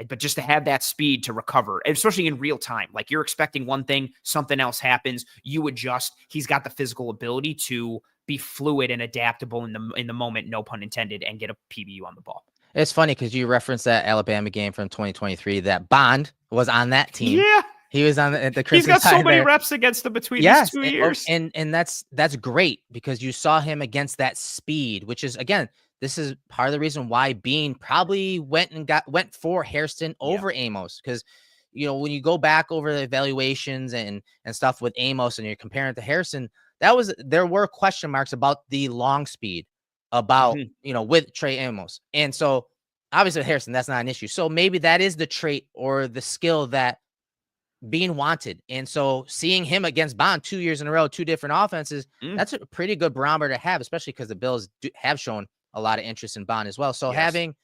but just to have that speed to recover, especially in real time, like you're expecting one thing, something else happens, you adjust. He's got the physical ability to be fluid and adaptable in the moment, no pun intended, and get a PBU on the ball. It's funny because you referenced that Alabama game from 2023. That Bond was on that team. Yeah. He was on the Christmas. He's got so many reps against them between these 2 years. And that's great because you saw him against that speed, which is, again, this is part of the reason why Bean probably went for Hairston over Amos. Because, you know, when you go back over the evaluations and stuff with Amos and you're comparing it to Hairston, there were question marks about the long speed with Trey Amos. And so obviously Hairston, that's not an issue. So maybe that is the trait or the skill that Bean wanted. And so seeing him against Bond 2 years in a row, 2 different offenses, that's a pretty good barometer to have, especially because the Bills have shown a lot of interest in Bond as well. So having,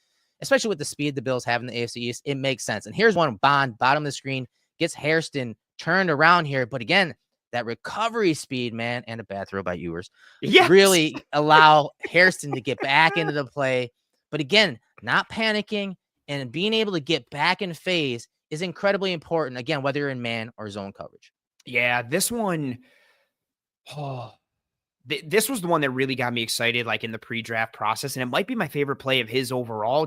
especially with the speed the Bills have in the AFC East, it makes sense. And here's one: Bond, bottom of the screen, gets Hairston turned around here. But again, that recovery speed, man, and a bad throw by Ewers, really allow Hairston to get back into the play. But again, not panicking and being able to get back in phase is incredibly important, again, whether you're in man or zone coverage. Yeah, this one, this was the one that really got me excited, like in the pre-draft process, and it might be my favorite play of his overall.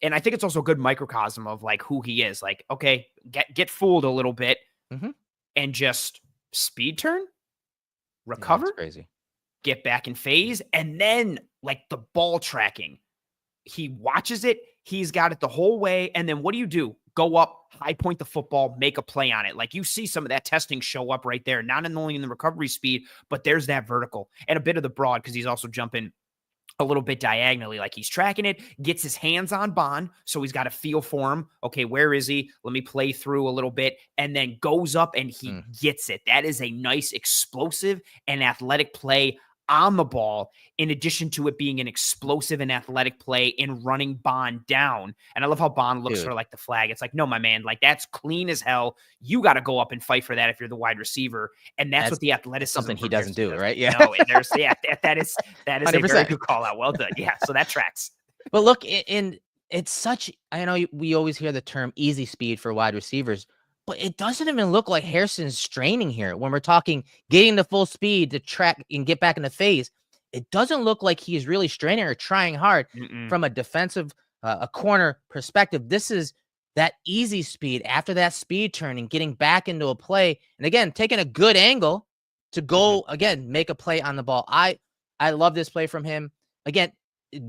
And I think it's also a good microcosm of like who he is. Like, okay, get fooled a little bit, and just speed turn, recover, crazy, get back in phase, and then like the ball tracking. He watches it. He's got it the whole way. And then what do? Go up, high point the football, make a play on it. Like you see some of that testing show up right there, not only in the recovery speed, but there's that vertical and a bit of the broad because he's also jumping a little bit diagonally. Like he's tracking it, gets his hands on Bond. So he's got a feel for him. Okay, where is he? Let me play through a little bit, and then goes up and he gets it. That is a nice, explosive and athletic play on the ball, in addition to it being an explosive and athletic play in running Bond down. And I love how Bond looks for like the flag. It's like, no, my man, like that's clean as hell. You got to go up and fight for that if you're the wide receiver. And that's what the athleticism, something he doesn't do, right? Yeah. No, there's that is 100%. A very good call out. Well done. Yeah. So that tracks. But look, it's such, I know we always hear the term easy speed for wide receivers, but it doesn't even look like Hairston's straining here when we're talking getting the full speed to track and get back into phase. It doesn't look like he's really straining or trying hard from a defensive, a corner perspective. This is that easy speed after that speed turn and getting back into a play. And again, taking a good angle to go again, make a play on the ball. I love this play from him. Again,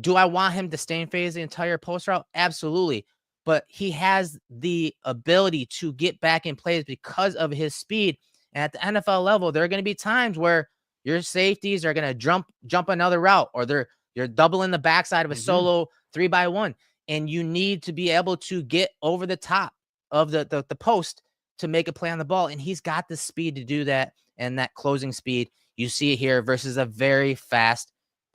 do I want him to stay in phase the entire post route? Absolutely. But he has the ability to get back in plays because of his speed. And at the NFL level, there are going to be times where your safeties are going to jump another route, or you're doubling the backside of a solo 3-by-1, and you need to be able to get over the top of the post to make a play on the ball. And he's got the speed to do that, and that closing speed. You see it here versus a very fast,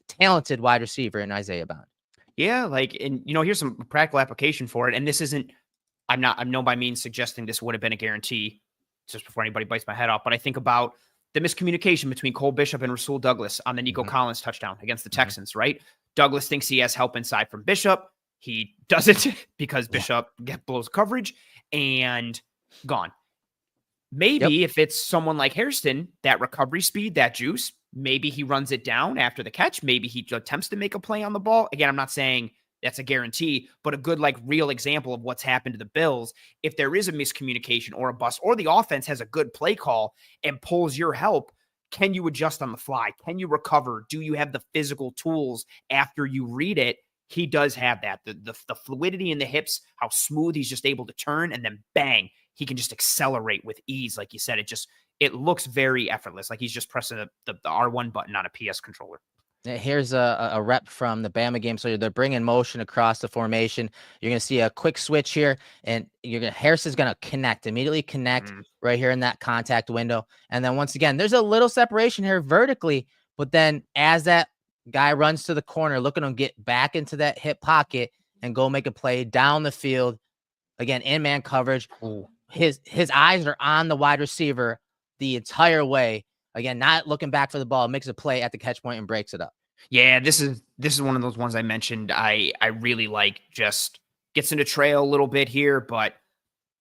talented wide receiver in Isaiah Bond. Yeah, like, and here's some practical application for it. And this isn't, I'm no by means suggesting this would have been a guarantee just before anybody bites my head off, but I think about the miscommunication between Cole Bishop and Rasul Douglas on the Nico Collins touchdown against the Texans, right? Douglas thinks he has help inside from Bishop. He doesn't because Bishop blows coverage and gone. Maybe if it's someone like Hairston, that recovery speed, that juice, maybe he runs it down after the catch. Maybe he attempts to make a play on the ball. Again, I'm not saying that's a guarantee, but a good, like, real example of what's happened to the Bills. If there is a miscommunication or a bust, or the offense has a good play call and pulls your help, can you adjust on the fly? Can you recover? Do you have the physical tools after you read it? He does have that. The fluidity in the hips, how smooth he's just able to turn, and then bang, he can just accelerate with ease. Like you said, it looks very effortless. Like he's just pressing the R1 button on a PS controller. Here's a rep from the Bama game. So they're bringing motion across the formation. You're going to see a quick switch here, and Harrison's going to immediately connect right here in that contact window. And then once again, there's a little separation here vertically, but then as that guy runs to the corner, look at him get back into that hip pocket and go make a play down the field. Again, in man coverage. His eyes are on the wide receiver the entire way. Again, not looking back for the ball, makes a play at the catch point and breaks it up. Yeah, this is one of those ones I mentioned. I really like. Just gets into trail a little bit here, but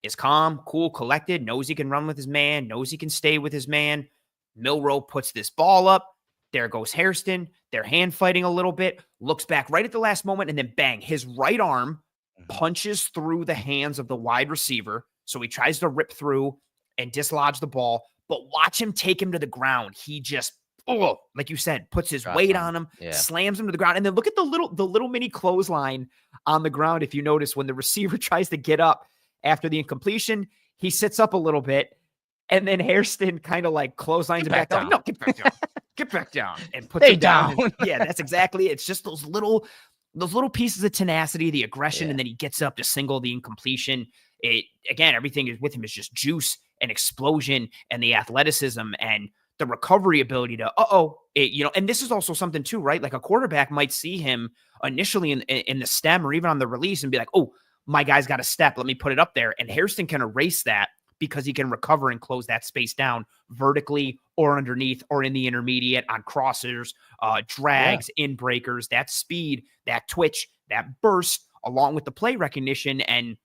is calm, cool, collected, knows he can run with his man, knows he can stay with his man. Milroe puts this ball up. There goes Hairston. They're hand fighting a little bit, looks back right at the last moment, and then bang, his right arm punches through the hands of the wide receiver. So he tries to rip through and dislodge the ball, but watch him take him to the ground. He just, like you said, puts his weight on him, slams him to the ground. And then look at the little mini clothesline on the ground. If you notice, when the receiver tries to get up after the incompletion, he sits up a little bit, and then Hairston kind of like clotheslines him back down. No, get back down. Get back down, and puts him down. Yeah, that's exactly it. It's just those little pieces of tenacity, the aggression, and then he gets up to single the incompletion. Everything is with him is just juice and explosion and the athleticism and the recovery ability to, and this is also something too, right? Like a quarterback might see him initially in the stem or even on the release and be like, oh, my guy's got a step. Let me put it up there. And Hairston can erase that because he can recover and close that space down vertically or underneath or in the intermediate on crossers, drags, in breakers, that speed, that twitch, that burst, along with the play recognition and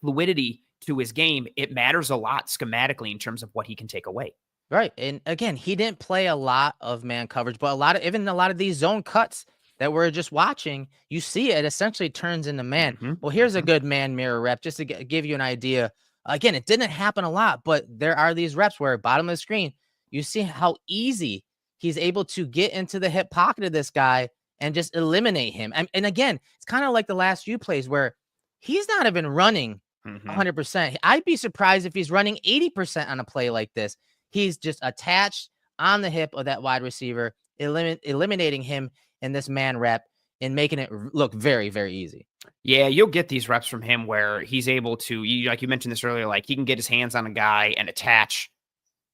fluidity to his game. It matters a lot schematically in terms of what he can take away. Right. And again, he didn't play a lot of man coverage, but a lot of these zone cuts that we're just watching, you see it essentially turns into man. Well, here's a good man mirror rep just to give you an idea. Again, it didn't happen a lot, but there are these reps where bottom of the screen, you see how easy he's able to get into the hip pocket of this guy and just eliminate him. And again, it's kind of like the last few plays where he's not even running 100%. I'd be surprised if he's running 80% on a play like this. He's just attached on the hip of that wide receiver, eliminating him in this man rep and making it look very, very easy. Yeah, you'll get these reps from him where he's able to, like you mentioned this earlier, like he can get his hands on a guy and attach.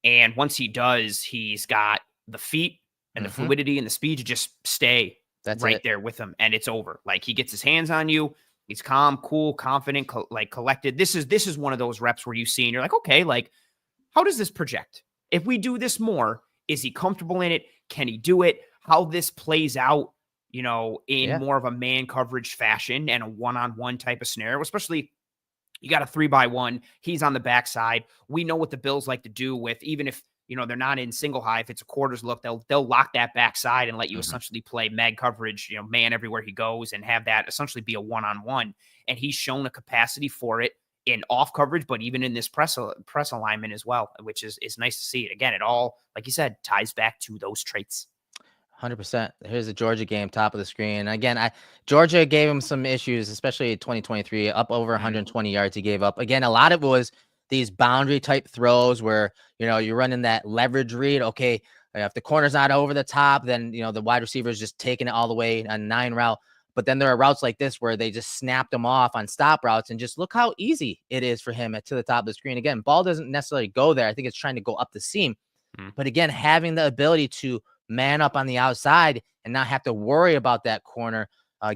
And once he does, he's got the feet and the fluidity and the speed to just stay there with him. And it's over. Like he gets his hands on you. He's calm, cool, confident, collected. This is one of those reps where you see and you're like, okay, like how does this project? If we do this more, is he comfortable in it? Can he do it? How this plays out, in more of a man coverage fashion and a one-on-one type of scenario, especially you got a 3-by-1. He's on the backside. We know what the Bills like to do with, even if, they're not in single high, if it's a quarters look, they'll lock that backside and let you essentially play mag coverage, man everywhere he goes and have that essentially be a one-on-one. And he's shown a capacity for it in off coverage, but even in this press alignment as well, which is nice to see it. Again, it all, like you said, ties back to those traits. 100%. Here's the Georgia game, top of the screen. Again, Georgia gave him some issues, especially 2023, up over 120 yards he gave up. Again, a lot of it was these boundary type throws where, you're running that leverage read. Okay, if the corner's not over the top, then, the wide receiver is just taking it all the way on 9 route. But then there are routes like this where they just snapped him off on stop routes and just look how easy it is for him to the top of the screen. Again, ball doesn't necessarily go there. I think it's trying to go up the seam. Mm. But again, having the ability to man up on the outside and not have to worry about that corner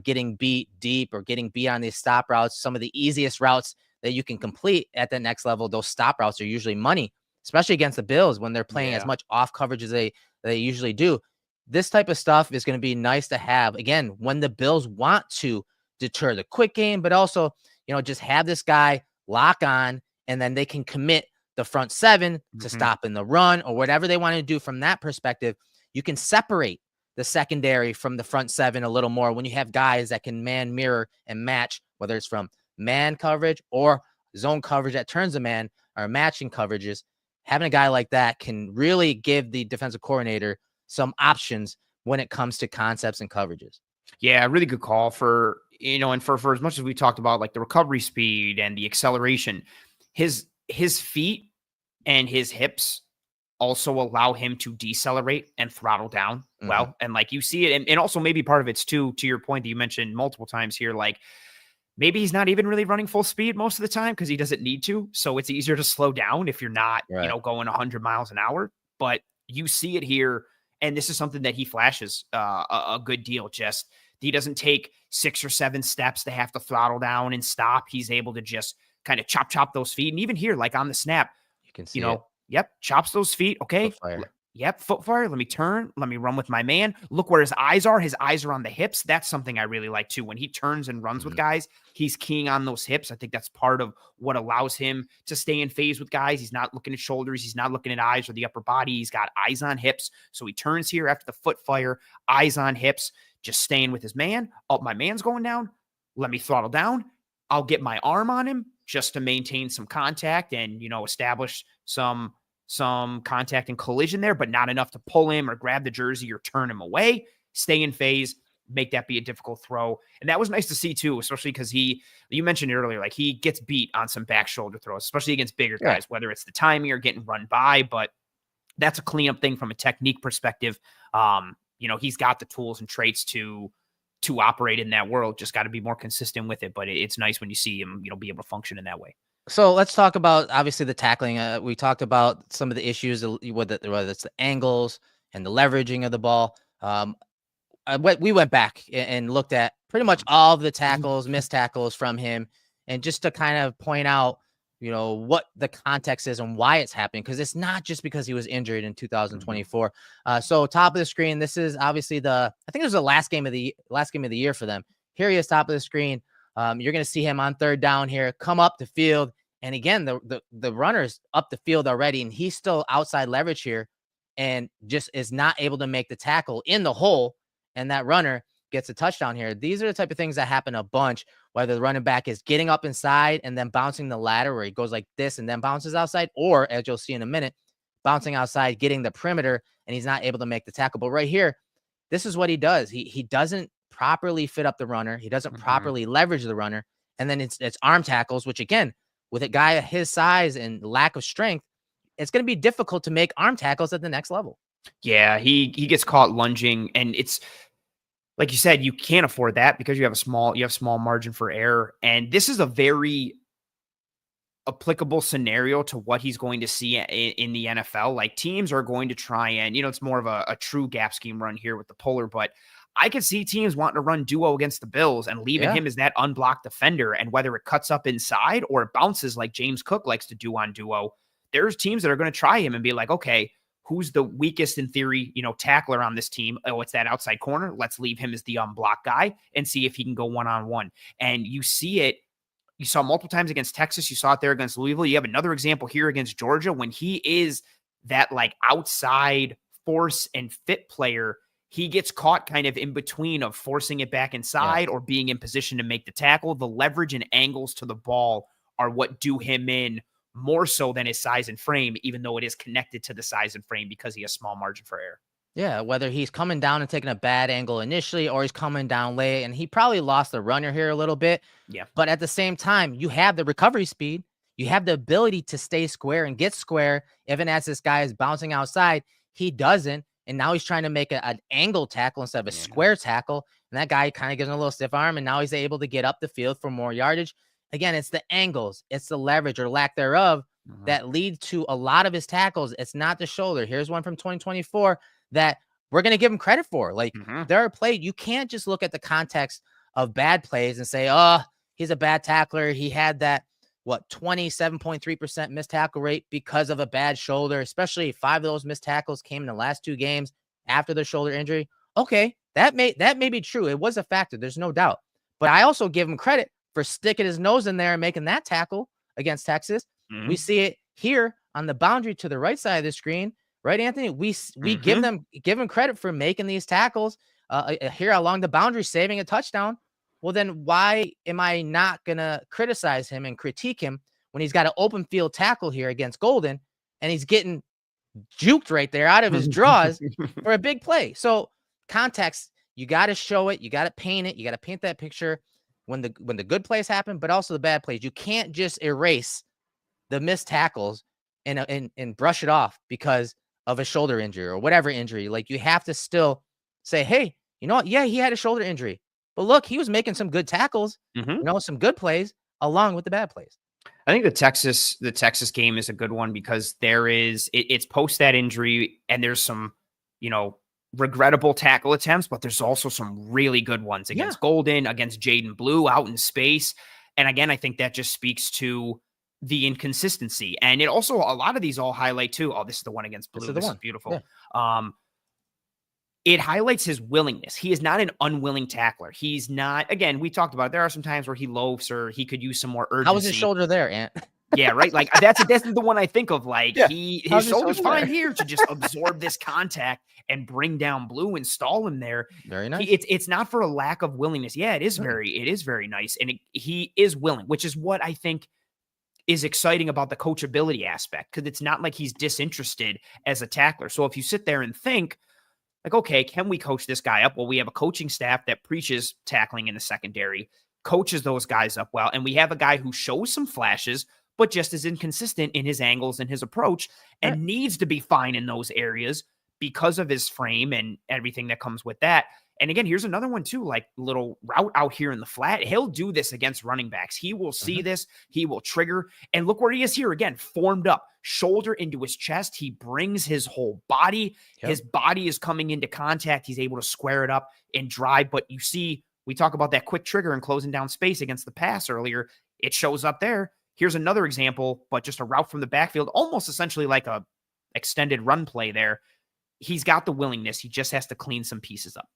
getting beat deep or getting beat on these stop routes, some of the easiest routes that you can complete at the next level, those stop routes are usually money, especially against the Bills when they're playing as much off coverage as they usually do. This type of stuff is going to be nice to have, again, when the Bills want to deter the quick game, but also, just have this guy lock on, and then they can commit the front seven to stop in the run or whatever they want to do from that perspective. You can separate the secondary from the front seven a little more when you have guys that can man, mirror, and match, whether it's from man coverage or zone coverage that turns a man or matching coverages. Having a guy like that can really give the defensive coordinator some options when it comes to concepts and coverages. Yeah, really good call for, and for as much as we talked about like the recovery speed and the acceleration, his feet and his hips also allow him to decelerate and throttle down well. And like you see it, and also maybe part of it's too, to your point that you mentioned multiple times here, like maybe he's not even really running full speed most of the time because he doesn't need to. So it's easier to slow down if you're not, going 100 miles an hour. But you see it here, and this is something that he flashes a good deal. Just he doesn't take 6 or 7 steps to have to throttle down and stop. He's able to just kind of chop those feet. And even here, like on the snap, you can see it. Yep, chops those feet. Okay. Foot fire. Yep, foot fire. Let me turn. Let me run with my man. Look where his eyes are. His eyes are on the hips. That's something I really like too. When he turns and runs with guys, he's keying on those hips. I think that's part of what allows him to stay in phase with guys. He's not looking at shoulders. He's not looking at eyes or the upper body. He's got eyes on hips. So he turns here after the foot fire, eyes on hips, just staying with his man. Oh, my man's going down. Let me throttle down. I'll get my arm on him just to maintain some contact and, establish some contact and collision there, but not enough to pull him or grab the jersey or turn him away. Stay in phase, make that be a difficult throw. And that was nice to see too, especially because you mentioned it earlier, like he gets beat on some back shoulder throws, especially against bigger guys, whether it's the timing or getting run by, but that's a cleanup thing from a technique perspective. He's got the tools and traits to operate in that world, just got to be more consistent with it. But it's nice when you see him, be able to function in that way. So let's talk about obviously the tackling. We talked about some of the issues, whether it's the angles and the leveraging of the ball. We went back and looked at pretty much all of the tackles, missed tackles from him, and just to kind of point out, what the context is and why it's happening, because it's not just because he was injured in 2024. So top of the screen, this is obviously I think it was the last game of the year for them. Here he is, top of the screen. You're going to see him on third down here, come up the field. And again, the runner's up the field already, and he's still outside leverage here and just is not able to make the tackle in the hole. And that runner gets a touchdown here. These are the type of things that happen a bunch, whether the running back is getting up inside and then bouncing the ladder where he goes like this and then bounces outside, or as you'll see in a minute, bouncing outside, getting the perimeter, and he's not able to make the tackle. But right here, this is what he does. He doesn't properly fit up the runner. He doesn't properly leverage the runner. And then it's arm tackles, which again, with a guy his size and lack of strength, it's going to be difficult to make arm tackles at the next level. Yeah, he gets caught lunging, and it's like you said, you can't afford that because you have small margin for error. And this is a very applicable scenario to what he's going to see in the NFL. Like teams are going to try and, it's more of a true gap scheme run here with the puller, but I could see teams wanting to run duo against the Bills and leaving him as that unblocked defender. And whether it cuts up inside or it bounces like James Cook likes to do on duo, there's teams that are going to try him and be like, okay, who's the weakest in theory, tackler on this team? Oh, it's that outside corner. Let's leave him as the unblocked guy and see if he can go one-on-one. And you see it. You saw multiple times against Texas. You saw it there against Louisville. You have another example here against Georgia when he is that like outside force and fit player. He gets caught kind of in between of forcing it back inside or being in position to make the tackle. The leverage and angles to the ball are what do him in more so than his size and frame, even though it is connected to the size and frame because he has small margin for error. Yeah, whether he's coming down and taking a bad angle initially or he's coming down late, and he probably lost the runner here a little bit. Yeah. But at the same time, you have the recovery speed. You have the ability to stay square and get square. Even as this guy is bouncing outside, he doesn't. And now he's trying to make an angle tackle instead of a square tackle. And that guy kind of gives him a little stiff arm. And now he's able to get up the field for more yardage. Again, it's the angles. It's the leverage or lack thereof that lead to a lot of his tackles. It's not the shoulder. Here's one from 2024 that we're going to give him credit for. Like, there are plays. You can't just look at the context of bad plays and say, oh, he's a bad tackler. He had that, 27.3% missed tackle rate because of a bad shoulder, especially 5 of those missed tackles came in the last 2 games after the shoulder injury. Okay, that may be true. It was a factor. There's no doubt. But I also give him credit for sticking his nose in there and making that tackle against Texas. We see it here on the boundary to the right side of the screen, right, Anthony? We give him credit for making these tackles here along the boundary, saving a touchdown. Well, then why am I not going to criticize him and critique him when he's got an open field tackle here against Golden and he's getting juked right there out of his draws for a big play? So context, you got to show it. You got to paint it. You got to paint that picture when the good plays happen, but also the bad plays. You can't just erase the missed tackles and brush it off because of a shoulder injury or whatever injury. Like, you have to still say, hey, you know what? Yeah, he had a shoulder injury. But look, he was making some good tackles, some good plays along with the bad plays. I think the Texas game is a good one because it's post that injury and there's some, regrettable tackle attempts, but there's also some really good ones against Golden, against Jaden Blue out in space. And again, I think that just speaks to the inconsistency. And it also, a lot of these all highlight too. Oh, this is the one against Blue. This is beautiful. Yeah. It highlights his willingness. He is not an unwilling tackler. He's not, again, we talked about it. There are some times where he loafs or he could use some more urgency. How was his shoulder there, Ant? Yeah, right. Like that's the one I think of. Like his shoulder's fine here to just absorb this contact and bring down Blue and stall him there. Very nice. It's not for a lack of willingness. Yeah, it is very nice. And he is willing, which is what I think is exciting about the coachability aspect, because it's not like he's disinterested as a tackler. So if you sit there and think, like, okay, can we coach this guy up? Well, we have a coaching staff that preaches tackling in the secondary, coaches those guys up well, and we have a guy who shows some flashes, but just is inconsistent in his angles and his approach and needs to be fine in those areas because of his frame and everything that comes with that. And again, here's another one too, like little route out here in the flat. He'll do this against running backs. He will see this. He will trigger. And look where he is here again, formed up, shoulder into his chest. He brings his whole body. Yep. His body is coming into contact. He's able to square it up and drive. But you see, we talk about that quick trigger and closing down space against the pass earlier. It shows up there. Here's another example, but just a route from the backfield, almost essentially like a extended run play there. He's got the willingness. He just has to clean some pieces up.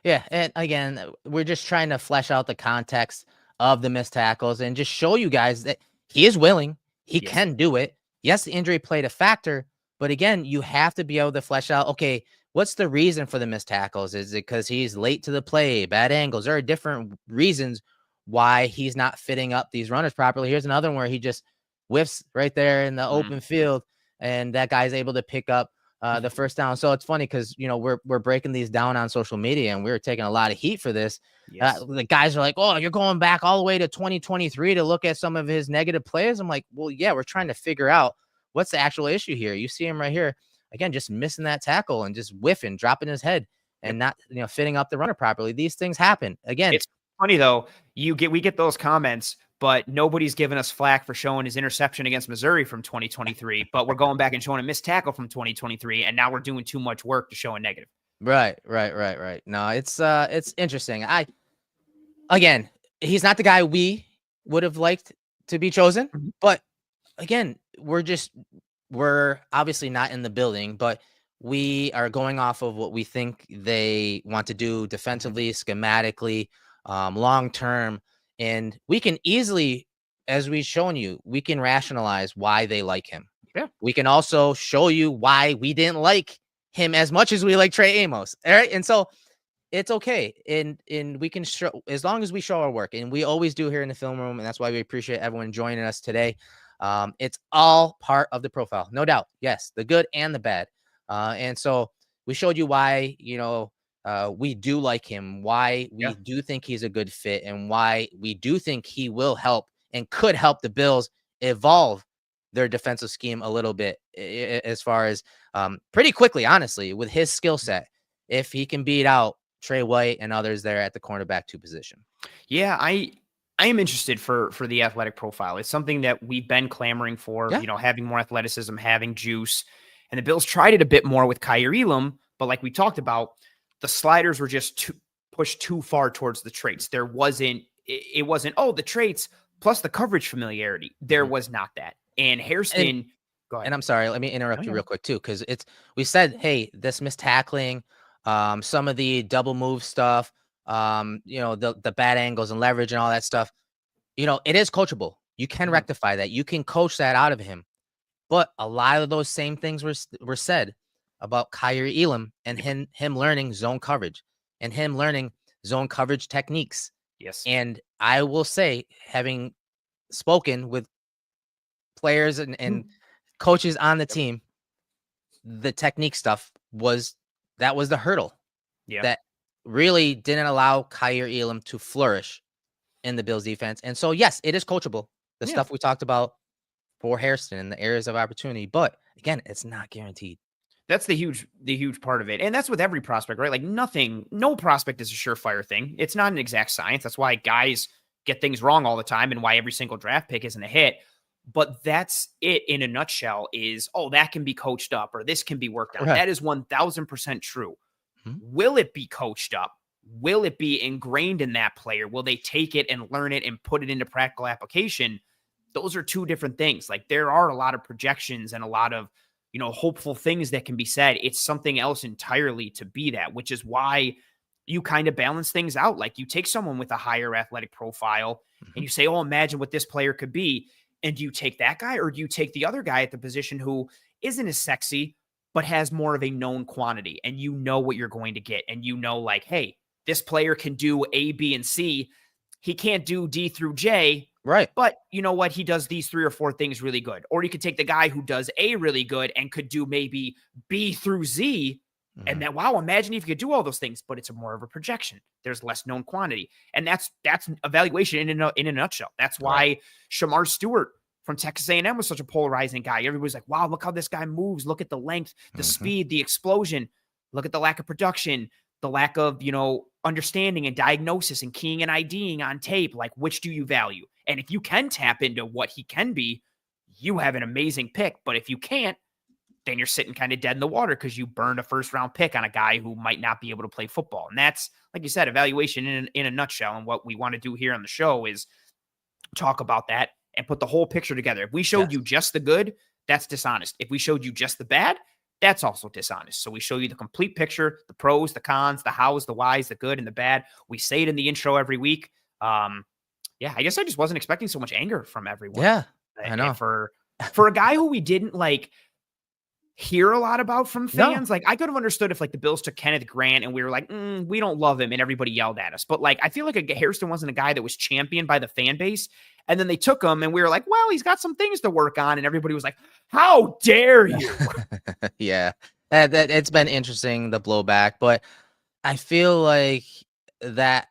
Yeah, and again, we're just trying to flesh out the context of the missed tackles and just show you guys that he is willing. He can do it. Yes, the injury played a factor, but again, you have to be able to flesh out, okay, what's the reason for the missed tackles? Is it because he's late to the play, bad angles? There are different reasons why he's not fitting up these runners properly. Here's another one where he just whiffs right there in the open field, and that guy's able to pick up the first down. So it's funny because, we're breaking these down on social media and we're taking a lot of heat for this. Yes. The guys are like, oh, you're going back all the way to 2023 to look at some of his negative plays. I'm like, well, yeah, we're trying to figure out what's the actual issue here. You see him right here, again, just missing that tackle and just whiffing, dropping his head and not, fitting up the runner properly. These things happen. Again, it's funny though. We get those comments, but nobody's given us flack for showing his interception against Missouri from 2023. But we're going back and showing a missed tackle from 2023, and now we're doing too much work to show a negative. Right. No, it's interesting. Again, he's not the guy we would have liked to be chosen, but again, we're obviously not in the building, but we are going off of what we think they want to do defensively, schematically, long term. And we can easily, as we've shown you, we can rationalize why they like him. Yeah. We can also show you why we didn't like him as much as we like Trey Amos. All right. And so it's okay. And we can show, as long as we show our work, and we always do here in the film room. And that's why we appreciate everyone joining us today. It's all part of the profile. No doubt. Yes. The good and the bad. And so we showed you why, we do like him, why we do think he's a good fit, and why we do think he will help and could help the Bills evolve their defensive scheme a little bit, as far as pretty quickly, honestly, with his skill set, if he can beat out Trey White and others there at the cornerback 2 position. Yeah, I am interested for the athletic profile. It's something that we've been clamoring for, Yeah. having more athleticism, having juice. And the Bills tried it a bit more with Kyer Elam, but like we talked about, the sliders were just pushed too far towards the traits. It wasn't, the traits plus the coverage familiarity. There was not that. And Hairston, go ahead. And I'm sorry, let me interrupt you real quick too, because we said, hey, this missed tackling, some of the double move stuff, the bad angles and leverage and all that stuff. It is coachable. You can rectify that. You can coach that out of him. But a lot of those same things were said about Kyer Elam and him learning zone coverage and him learning zone coverage techniques. Yes. And I will say, having spoken with players and coaches on the team, the technique stuff was the hurdle that really didn't allow Kyer Elam to flourish in the Bills defense. And so, yes, it is coachable. The stuff we talked about for Hairston and the areas of opportunity, but again, it's not guaranteed. That's the huge part of it. And that's with every prospect, right? Like no prospect is a surefire thing. It's not an exact science. That's why guys get things wrong all the time and why every single draft pick isn't a hit. But that's it in a nutshell is, that can be coached up or this can be worked on. Right. That is 1000% true. Will it be coached up? Will it be ingrained in that player? Will they take it and learn it and put it into practical application? Those are two different things. Like there are a lot of projections and a lot of, hopeful things that can be said. It's something else entirely to be that, which is why you kind of balance things out. Like you take someone with a higher athletic profile and you say, imagine what this player could be. And do you take that guy or do you take the other guy at the position who isn't as sexy, but has more of a known quantity and you know what you're going to get. And like, hey, this player can do A, B, and C. He can't do D through J. Right. But you know what? He does these 3 or 4 things really good. Or you could take the guy who does A really good and could do maybe B through Z. And then, wow, imagine if you could do all those things, but it's more of a projection. There's less known quantity. And that's evaluation in a nutshell. That's why Shamar Stewart from Texas A&M was such a polarizing guy. Everybody's like, wow, look how this guy moves. Look at the length, the speed, the explosion. Look at the lack of production, the lack of, understanding and diagnosis and keying and IDing on tape. Like, which do you value? And if you can tap into what he can be, you have an amazing pick. But if you can't, then you're sitting kind of dead in the water because you burned a first-round pick on a guy who might not be able to play football. And that's, like you said, evaluation in a nutshell. And what we want to do here on the show is talk about that and put the whole picture together. If we showed you just the good, that's dishonest. If we showed you just the bad, that's also dishonest. So we show you the complete picture, the pros, the cons, the hows, the whys, the good and the bad. We say it in the intro every week. I guess I just wasn't expecting so much anger from everyone. Yeah, I know. For a guy who we didn't hear a lot about from fans. Like I could have understood if the Bills took Kenneth Grant and we were like, we don't love him and everybody yelled at us. But I feel like Hairston wasn't a guy that was championed by the fan base. And then they took him and we were like, well, he's got some things to work on. And everybody was like, how dare you? Yeah, that it's been interesting, the blowback, but I feel like that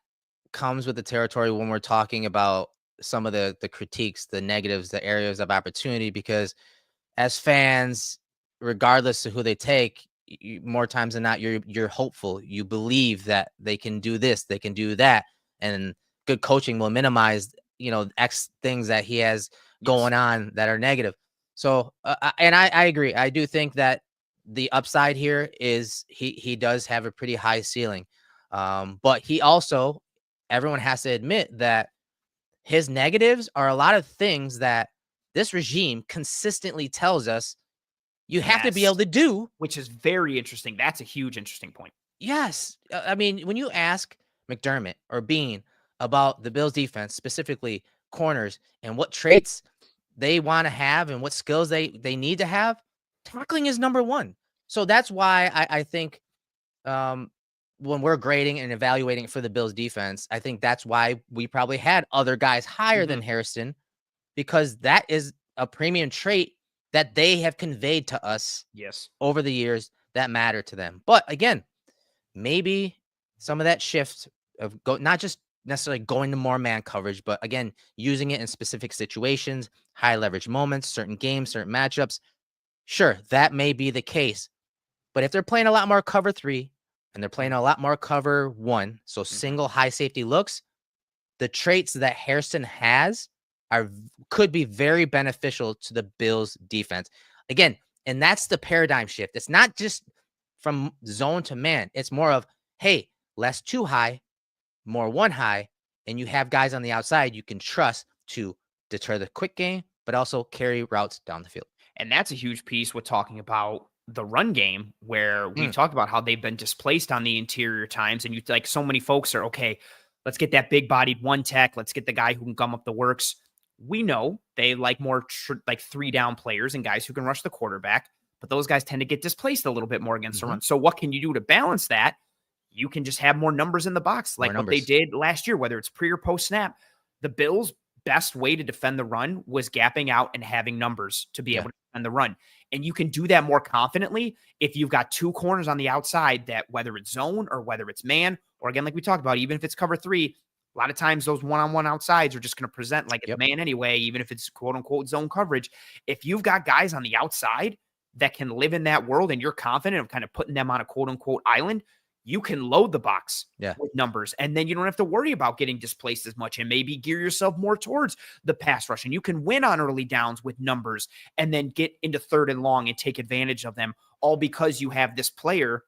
comes with the territory when we're talking about some of the critiques, the negatives, the areas of opportunity, because as fans, regardless of who they take, more times than not, you're hopeful. You believe that they can do this, they can do that, and good coaching will minimize, X things that he has going on that are negative. So, and I agree. I do think that the upside here is he does have a pretty high ceiling, but he also, everyone has to admit that his negatives are a lot of things that this regime consistently tells us you have to be able to do, which is very interesting. That's a huge, interesting point. Yes. I mean, when you ask McDermott or Bean about the Bills defense, specifically corners, and what traits they want to have and what skills they need to have, tackling is number one. So that's why I think when we're grading and evaluating for the Bills defense, I think that's why we probably had other guys higher than Hairston, because that is a premium trait that they have conveyed to us over the years that matter to them. But again, maybe some of that shift of not just necessarily going to more man coverage, but again, using it in specific situations, high leverage moments, certain games, certain matchups. Sure, that may be the case. But if they're playing a lot more cover 3 and they're playing a lot more cover 1, so single high safety looks, the traits that Hairston has could be very beneficial to the Bills defense. Again, and that's the paradigm shift. It's not just from zone to man. It's more of, hey, less 2 high, more 1 high, and you have guys on the outside you can trust to deter the quick game, but also carry routes down the field. And that's a huge piece with talking about the run game, where we've talked about how they've been displaced on the interior times. And you like, so many folks are, okay, let's get that big bodied one tech. Let's get the guy who can gum up the works. We know they like more like 3 down players and guys who can rush the quarterback, but those guys tend to get displaced a little bit more against the run. So what can you do to balance that? You can just have more numbers in the box, like what they did last year, whether it's pre or post snap. The Bills' best way to defend the run was gapping out and having numbers to be able to defend the run. And you can do that more confidently if you've got 2 corners on the outside that, whether it's zone or whether it's man, or again, like we talked about, even if it's cover 3, a lot of times those one-on-one outsides are just going to present like it's man anyway, even if it's quote unquote zone coverage. If you've got guys on the outside that can live in that world and you're confident of kind of putting them on a quote unquote island, you can load the box with numbers, and then you don't have to worry about getting displaced as much, and maybe gear yourself more towards the pass rush. And you can win on early downs with numbers and then get into 3rd and long and take advantage of them, all because you have this player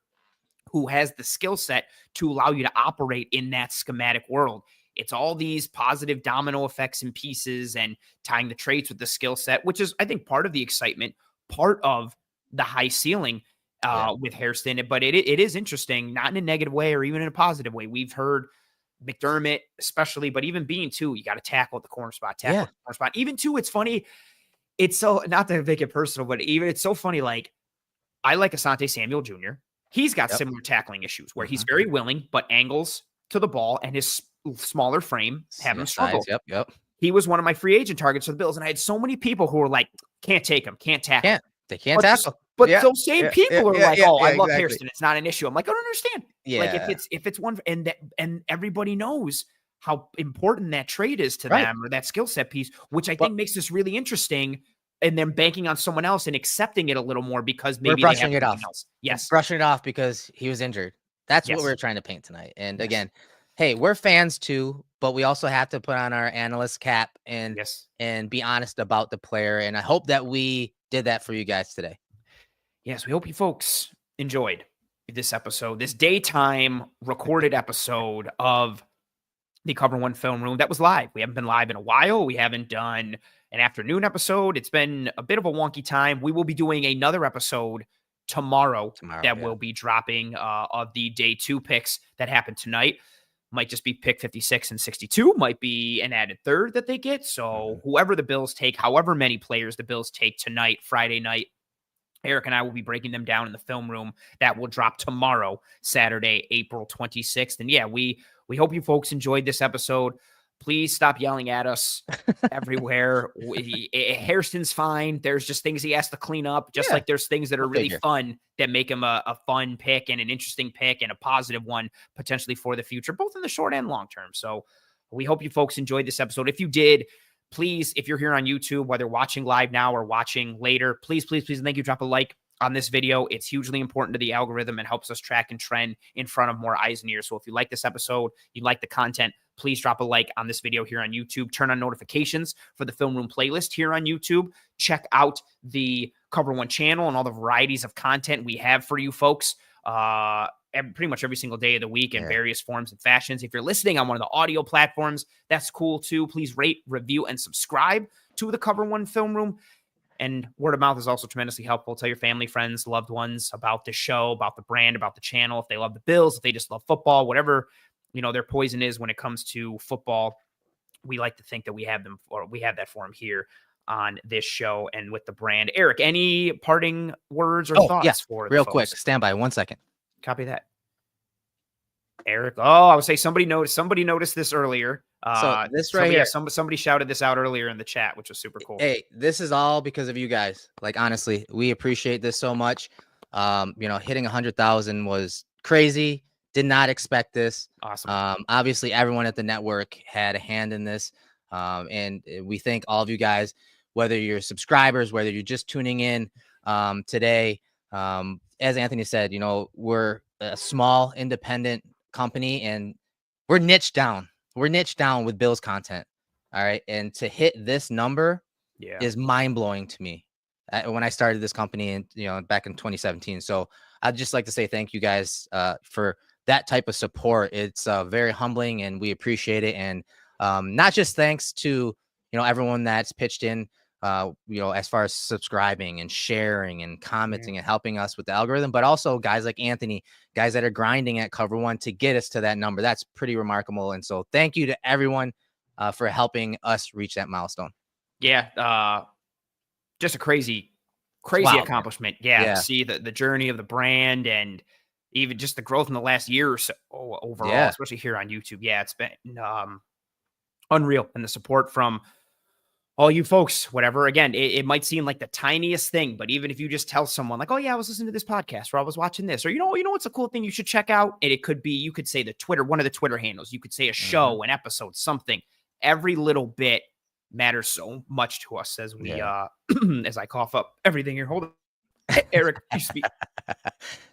who has the skill set to allow you to operate in that schematic world. It's all these positive domino effects and pieces and tying the traits with the skill set, which is, I think, part of the excitement, part of the high ceiling with Hairston. But it is interesting, not in a negative way or even in a positive way. We've heard McDermott, especially, but even Bean too, you got to tackle at the corner spot, tackle at the corner spot. Even too, it's funny. It's so, not to make it personal, but even it's so funny. Like, I like Asante Samuel Jr. He's got similar tackling issues where he's very willing, but angles to the ball and his smaller frame have him struggle. He was one of my free agent targets for the Bills. And I had so many people who were like, can't take him, can't tackle. They can't tackle. But those same people are like, oh, I love Hairston. It's not an issue. I'm like, I don't understand. Like, if it's one, and everybody knows how important that trait is to them, or that skill set piece, which I think makes this really interesting. And then banking on someone else and accepting it a little more because maybe we're brushing it off. Yes, brushing it off because he was injured. That's what we're trying to paint tonight. And again, hey, we're fans too, but we also have to put on our analyst cap and be honest about the player. And I hope that we did that for you guys today. Yes, we hope you folks enjoyed this episode, this daytime recorded episode of the Cover One Film Room that was live. We haven't been live in a while. We haven't done an afternoon episode. It's been a bit of a wonky time. We will be doing another episode tomorrow that will be dropping of the day 2 picks that happened tonight. Might just be pick 56 and 62, might be an added 3rd that they get. So whoever the Bills take, however many players the Bills take tonight, Friday night, Erik and I will be breaking them down in the film room. That will drop tomorrow, Saturday, April 26th. And yeah, we hope you folks enjoyed this episode. Please stop yelling at us everywhere. Hairston's fine. There's just things he has to clean up, just like there's things that are really fun that make him a fun pick and an interesting pick and a positive one potentially for the future, both in the short and long term. So we hope you folks enjoyed this episode. If you did, please, if you're here on YouTube, whether watching live now or watching later, please, and thank you, drop a like on this video. It's hugely important to the algorithm and helps us track and trend in front of more eyes and ears. So if you like this episode, you like the content, please drop a like on this video here on YouTube. Turn on notifications for the Film Room playlist here on YouTube. Check out the Cover One channel and all the varieties of content we have for you folks. Pretty much every single day of the week in various forms and fashions. If you're listening on one of the audio platforms, that's cool too. Please rate, review, and subscribe to the Cover One Film Room. And word of mouth is also tremendously helpful. Tell your family, friends, loved ones about the show, about the brand, about the channel. If they love the Bills, if they just love football, whatever, their poison is when it comes to football, we like to think that we have them, or we have that for them here on this show and with the brand. Erik, any parting words or thoughts for real quick? Stand by 1 second. Copy that. Erik. Oh, I would say somebody noticed this earlier. So this right here. Somebody shouted this out earlier in the chat, which was super cool. Hey, this is all because of you guys. Like, honestly, we appreciate this so much. Hitting 100,000 was crazy. Did not expect this. Awesome. Obviously, everyone at the network had a hand in this. And we thank all of you guys, whether you're subscribers, whether you're just tuning in today. As Anthony said, we're a small independent company and we're niche down. we're niche down with Bills content. All right. And to hit this number is mind blowing to me when I started this company and, back in 2017. So I'd just like to say thank you guys for that type of support. It's very humbling and we appreciate it. And not just thanks to, everyone that's pitched in, as far as subscribing and sharing and commenting and helping us with the algorithm, but also guys like Anthony, guys that are grinding at Cover One to get us to that number. That's pretty remarkable. And so thank you to everyone for helping us reach that milestone. Yeah. Just a crazy accomplishment. To see the journey of the brand and even just the growth in the last year or so overall, especially here on YouTube. Yeah, it's been unreal. And the support from all you folks, whatever. Again, it might seem like the tiniest thing, but even if you just tell someone like, oh yeah, I was listening to this podcast or I was watching this, or you know what's a cool thing you should check out? And it could be, you could say one of the Twitter handles, you could say a show, an episode, something. Every little bit matters so much to us as we as I cough up everything here. Hold on. Erik, you speak.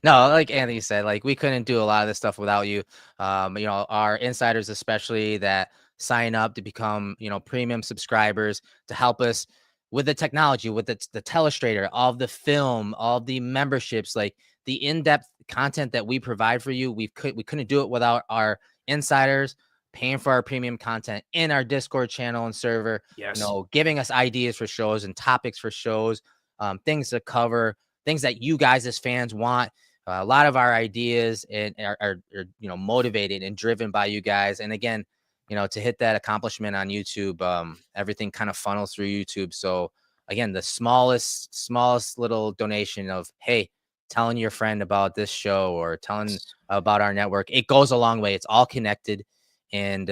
No, like Anthony said, like we couldn't do a lot of this stuff without you. Our insiders, especially that sign up to become, premium subscribers to help us with the technology, with the telestrator, all of the film, all of the memberships, like the in-depth content that we provide for you. We couldn't do it without our insiders paying for our premium content in our Discord channel and server, giving us ideas for shows and topics for shows, things to cover, things that you guys as fans want. A lot of our ideas are motivated and driven by you guys. And again, to hit that accomplishment on YouTube, everything kind of funnels through YouTube. So again, the smallest little donation of, hey, telling your friend about this show or telling about our network, it goes a long way. It's all connected. And,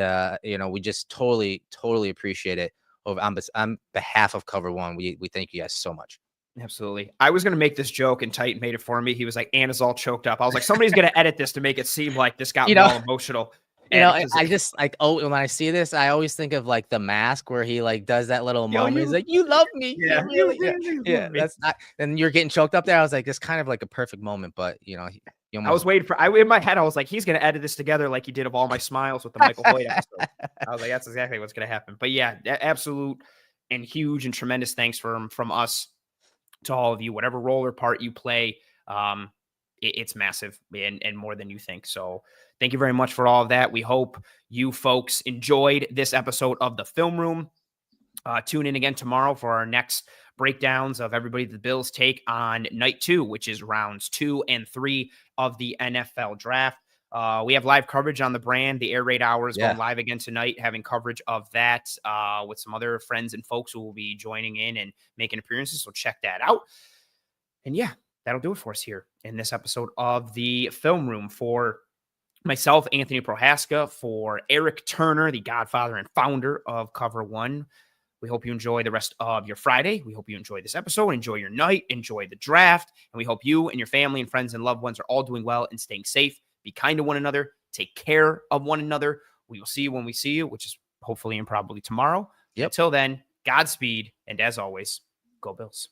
we just totally appreciate it. On behalf of Cover One, we thank you guys so much. Absolutely. I was going to make this joke and Titan made it for me. He was like, Anna's all choked up. I was like, somebody's going to edit this to make it seem like this got all emotional. I just like, when I see this, I always think of like The Mask where he like does that little moment. He's like, you love me. Yeah. That's not, and you're getting choked up there. I was like, it's kind of like a perfect moment, but I was waiting for, in my head, I was like, he's going to edit this together like he did of all my smiles with the Michael Hoyt episode. I was like, that's exactly what's going to happen. But yeah, absolute and huge and tremendous thanks from us to all of you, whatever role or part you play. It's massive and more than you think. So thank you very much for all of that. We hope you folks enjoyed this episode of The Film Room. Tune in again tomorrow for our next breakdowns of everybody the Bills take on night 2, which is rounds 2 and 3 of the NFL draft. We have live coverage on the brand. The Air Raid Hour is going live again tonight, having coverage of that with some other friends and folks who will be joining in and making appearances. So check that out. And yeah, that'll do it for us here in this episode of The Film Room. For myself, Anthony Prohaska, for Erik Turner, the godfather and founder of Cover One, we hope you enjoy the rest of your Friday. We hope you enjoy this episode, enjoy your night, enjoy the draft, and we hope you and your family and friends and loved ones are all doing well and staying safe. Be kind to one another. Take care of one another. We will see you when we see you, which is hopefully and probably tomorrow. Until then, Godspeed, and as always, go Bills.